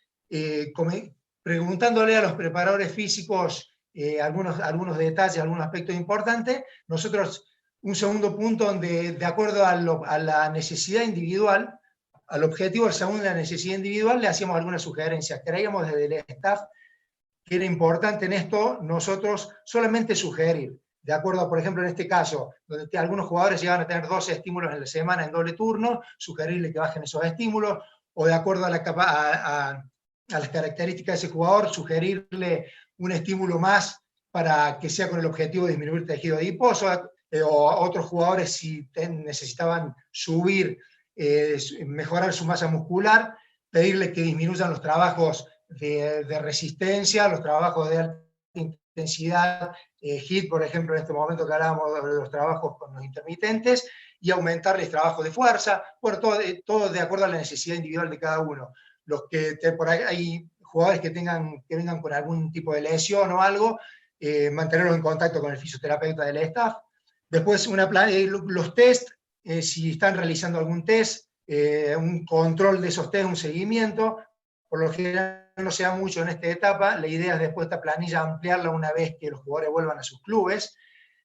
preguntándole a los preparadores físicos algunos detalles, algunos aspectos importantes. Nosotros, un segundo punto donde, de acuerdo a la necesidad individual, al objetivo según la necesidad individual, le hacíamos algunas sugerencias. Creíamos desde el staff que era importante en esto nosotros solamente sugerir, de acuerdo, por ejemplo, en este caso, donde algunos jugadores llegan a tener 12 estímulos en la semana en doble turno, sugerirle que bajen esos estímulos, o de acuerdo a las características de ese jugador, sugerirle un estímulo más para que sea con el objetivo de disminuir tejido adiposo, o otros jugadores si necesitaban subir, mejorar su masa muscular, pedirle que disminuyan los trabajos de resistencia, los trabajos de alta intensidad, HIIT, por ejemplo, en este momento que hablábamos de los trabajos con los intermitentes, y aumentarles trabajo de fuerza, bueno, todo de acuerdo a la necesidad individual de cada uno. Los que por ahí hay jugadores que vengan con algún tipo de lesión o algo, mantenerlos en contacto con el fisioterapeuta del staff. Después, los test, si están realizando algún test, un control de esos test, un seguimiento. Por lo general no se da mucho en esta etapa. La idea es después esta planilla ampliarla una vez que los jugadores vuelvan a sus clubes.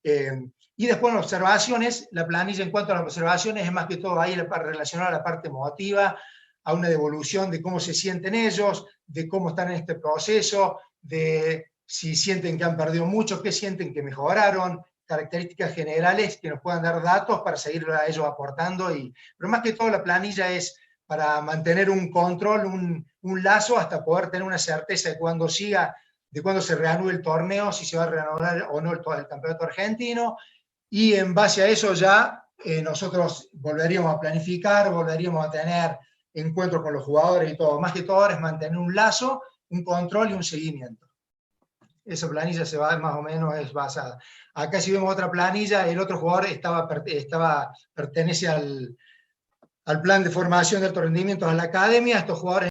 Y después en observaciones, la planilla en cuanto a las observaciones es más que todo ahí relacionada a la parte emotiva, a una devolución de cómo se sienten ellos, de cómo están en este proceso, de si sienten que han perdido mucho, qué sienten que mejoraron, características generales que nos puedan dar datos para seguir a ellos aportando. Pero más que todo la planilla es para mantener un control, un lazo, hasta poder tener una certeza de cuándo se reanude el torneo, si se va a reanudar o no el campeonato argentino, y en base a eso ya nosotros volveríamos a planificar, volveríamos a tener encuentros con los jugadores y todo. Más que todo ahora es mantener un lazo, un control y un seguimiento. Esa planilla más o menos es basada. Acá si vemos otra planilla, el otro jugador pertenece al plan de formación de alto rendimiento a la academia. Estos jugadores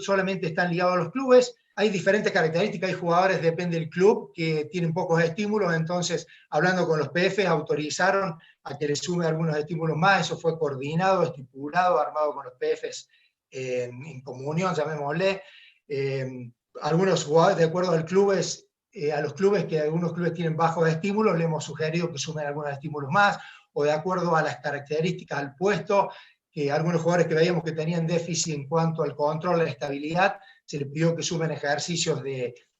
solamente están ligados a los clubes. Hay diferentes características, hay jugadores, depende del club, que tienen pocos estímulos, entonces, hablando con los PFs, autorizaron a que les sume algunos estímulos más. Eso fue coordinado, estipulado, armado con los PFs en comunión, llamémosle. Algunos jugadores, de acuerdo al clubes, a los clubes que algunos clubes tienen bajos estímulos, le hemos sugerido que sumen algunos estímulos más, o de acuerdo a las características del puesto, que algunos jugadores que veíamos que tenían déficit en cuanto al control, la estabilidad, se les pidió que sumen ejercicios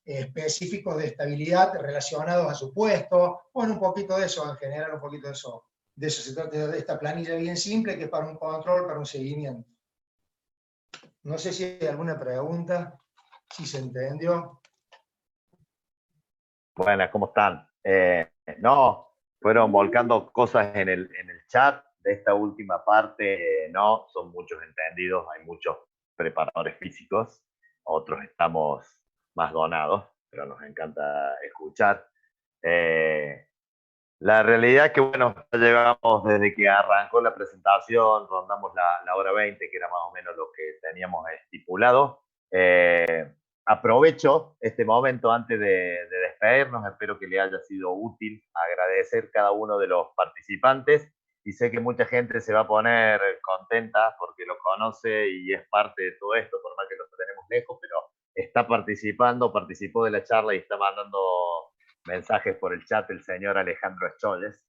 específicos de estabilidad relacionados a su puesto. Bueno, un poquito de eso, en general, un poquito de eso. De eso se trata, de esta planilla bien simple, que es para un control, para un seguimiento. No sé si hay alguna pregunta, si se entendió. Buenas, ¿cómo están? No, fueron volcando cosas en el chat de esta última parte, no, son muchos entendidos, hay muchos preparadores físicos, otros estamos más donados, pero nos encanta escuchar. La realidad es que, bueno, ya llevamos desde que arrancó la presentación, rondamos la hora 20, que era más o menos lo que teníamos estipulado. Aprovecho este momento antes de despedirnos, espero que le haya sido útil agradecer cada uno de los participantes y sé que mucha gente se va a poner contenta porque lo conoce y es parte de todo esto, por más que lo tenemos lejos, pero está participando, participó de la charla y está mandando mensajes por el chat el señor Alejandro Scholles,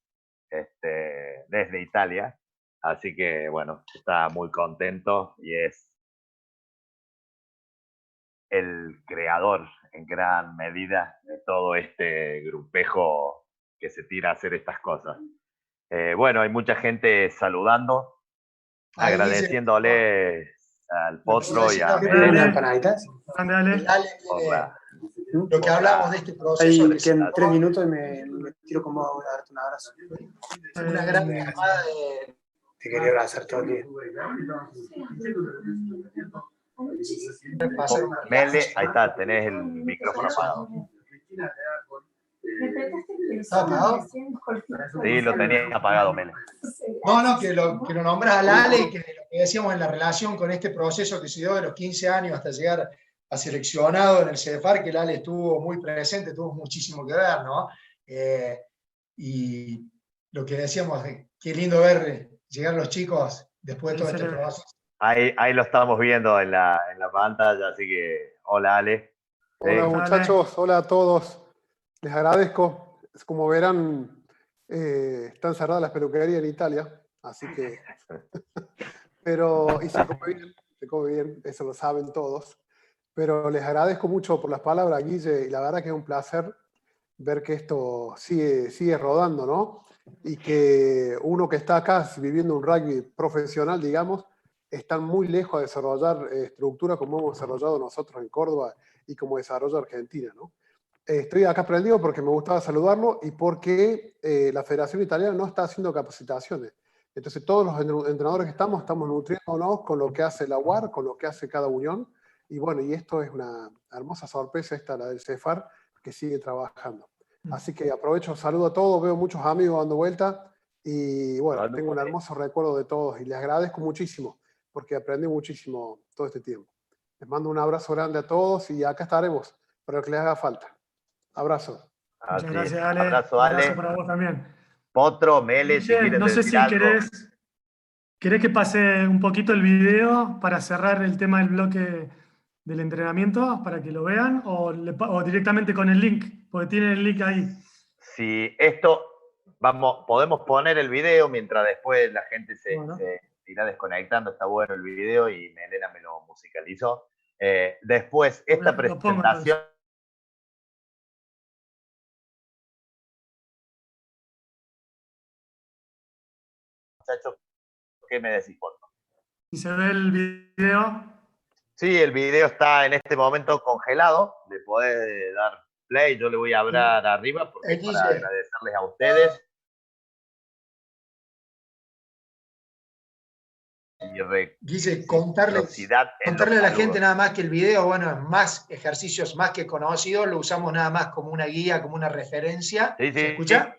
desde Italia, así que bueno, está muy contento y es el creador en gran medida de todo este grupejo que se tira a hacer estas cosas. Bueno, hay mucha gente saludando, agradeciéndole al Potro y a Mele. Lo que hablamos de este proceso. Ahí quedan 3 minutos y me tiro como a darte un abrazo. Una gran llamada de... Te quería abrazar todo el día. Mele, ahí está, tenés el micrófono apagado. ¿Está apagado? Sí, lo tenía apagado, Mele. No, que lo nombras al Ale y que lo que decíamos en la relación con este proceso que se dio de los 15 años hasta llegar a seleccionado en el CEDEFAR, que el Ale estuvo muy presente, tuvo muchísimo que ver, ¿no? Y lo que decíamos, qué lindo ver llegar los chicos después de todo este proceso. Ahí lo estamos viendo en la pantalla, así que hola Ale. Hola muchachos, hola a todos. Les agradezco. Como verán, están cerradas las peluquerías en Italia, así que... Pero y se come bien, eso lo saben todos. pero les agradezco mucho por las palabras, Guille, y la verdad que es un placer ver que esto sigue rodando, ¿no? Y que uno que está acá viviendo un rugby profesional, digamos, está muy lejos de desarrollar estructuras como hemos desarrollado nosotros en Córdoba y como desarrolla Argentina, ¿no? Estoy acá aprendido porque me gustaba saludarlo y porque la Federación Italiana no está haciendo capacitaciones. Entonces todos los entrenadores que estamos nutriéndonos con lo que hace la UAR, con lo que hace cada unión. Y bueno, y esto es una hermosa sorpresa esta, la del CEFAR, que sigue trabajando. Así que aprovecho, saludo a todos, veo muchos amigos dando vuelta y bueno, tengo un hermoso recuerdo de todos y les agradezco muchísimo porque aprendí muchísimo todo este tiempo. Les mando un abrazo grande a todos y acá estaremos para lo que les haga falta. Abrazo. Muchas gracias, Ale. Abrazo, Abrazo Ale. para vos también. Potro, Mele, si quieres No sé decir si algo. querés que pase un poquito el video para cerrar el tema del bloque del entrenamiento, para que lo vean, o directamente con el link, porque tienen el link ahí. Si esto, podemos poner el video mientras después la gente se irá desconectando. Está bueno el video y Elena me lo musicalizó. Después, esta presentación... Muchachos, ¿qué me decís, por favor? ¿Y se ve el video? Sí, el video está en este momento congelado. Le podés dar play. Yo le voy a hablar arriba porque es para agradecerles a ustedes. Guille, contarle a la gente nada más que el video, bueno, es más ejercicios más que conocidos, lo usamos nada más como una guía, como una referencia. Sí, ¿Se escucha?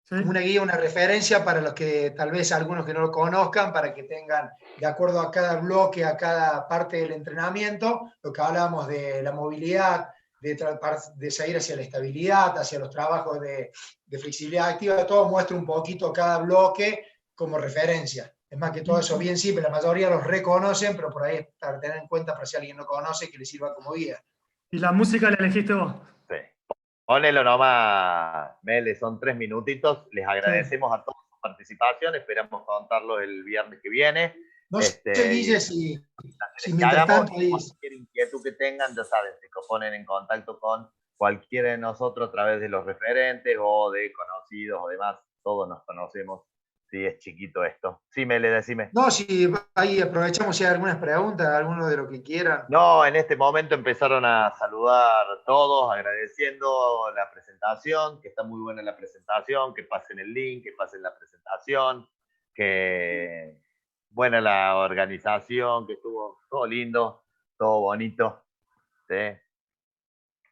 Sí. Como una guía, una referencia para los que tal vez algunos que no lo conozcan, para que tengan, de acuerdo a cada bloque, a cada parte del entrenamiento, lo que hablábamos de la movilidad, de seguir hacia la estabilidad, hacia los trabajos de flexibilidad activa, todo muestra un poquito cada bloque como referencia. Es más que todo eso bien simple, la mayoría los reconocen, pero por ahí es para tener en cuenta para si alguien no conoce que le sirva como guía. ¿Y la música la elegiste vos? Sí. Ponelo nomás, Mele, son 3 minutitos. Les agradecemos a todos su participación, esperamos contarlo el viernes que viene. No sé, Guille, si mientras tanto cualquier inquietud que tengan, ya saben, se ponen en contacto con cualquiera de nosotros a través de los referentes o de conocidos o demás. Todos nos conocemos. Sí, es chiquito esto. Sí, Mele, decime. No, si ahí aprovechamos si hay algunas preguntas, alguno de lo que quieran. No, en este momento empezaron a saludar todos, agradeciendo la presentación, que está muy buena la presentación, que pasen el link, que pasen la presentación, que buena la organización, que estuvo todo lindo, todo bonito. ¿Sí?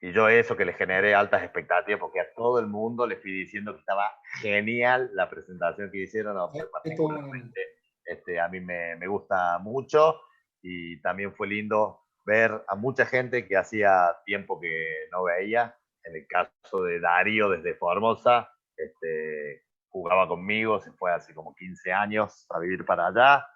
Y yo eso que le generé altas expectativas, porque a todo el mundo le fui diciendo que estaba genial la presentación que hicieron, no, particularmente a mí me gusta mucho, y también fue lindo ver a mucha gente que hacía tiempo que no veía. En el caso de Darío desde Formosa, jugaba conmigo, se fue hace como 15 años a vivir para allá,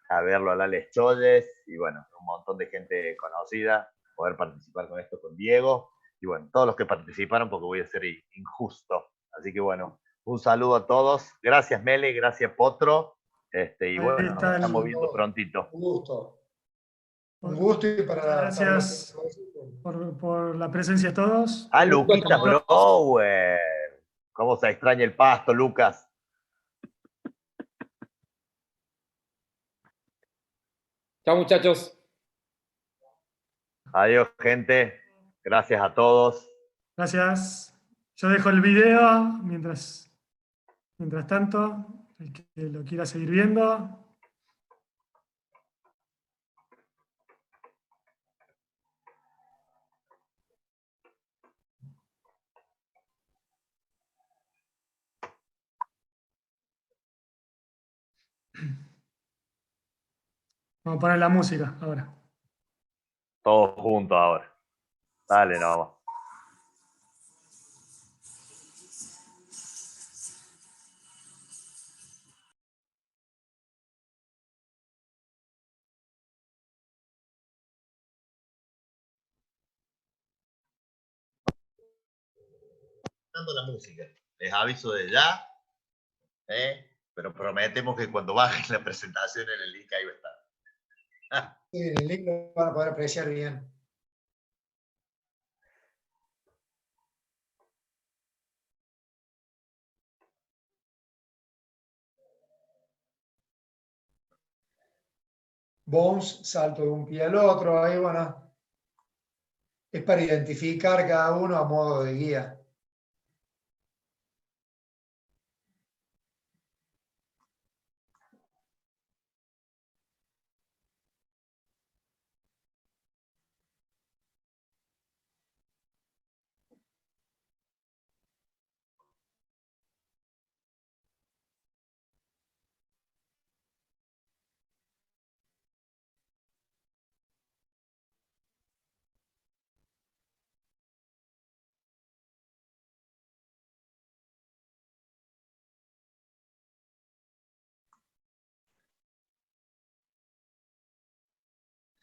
a verlo a Lales Cholles, y bueno, un montón de gente conocida, poder participar con esto con Diego, y bueno, todos los que participaron, porque voy a ser injusto. Así que bueno, un saludo a todos. Gracias, Mele, gracias, Potro. Y bueno, nos estamos viendo prontito. Un gusto. Un gusto y gracias por la presencia de todos. Ah, Luquitas Brower. ¿Cómo se extraña el pasto, Lucas? Chao, muchachos. Adiós, gente. Gracias a todos. Gracias. Yo dejo el video mientras tanto, el que lo quiera seguir viendo. Vamos a poner la música ahora. Todos juntos ahora. Dale, no vamos. La música. Les aviso de ya, pero prometemos que cuando bajen la presentación en el link ahí va a estar. Sí, en el link lo van a poder apreciar bien. bounce, salto de un pie al otro, ahí bueno, es para identificar cada uno a modo de guía.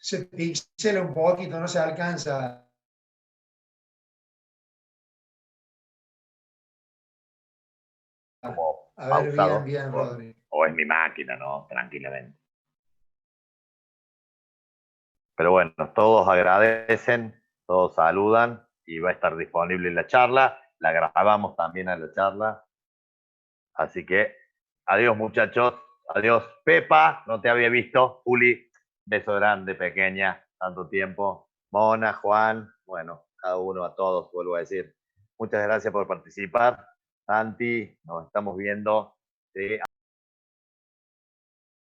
Se pixela un poquito, no se alcanza. Como A ver, pausado, bien, Rodri. o es mi máquina, ¿no? Tranquilamente. Pero bueno, todos agradecen, todos saludan y va a estar disponible la charla. La grabamos también a la charla. Así que adiós muchachos, adiós Pepa, no te había visto. Juli, beso grande, pequeña, tanto tiempo. Mona, Juan, bueno, cada uno, a todos, vuelvo a decir. Muchas gracias por participar. Santi, nos estamos viendo. ¿Sí?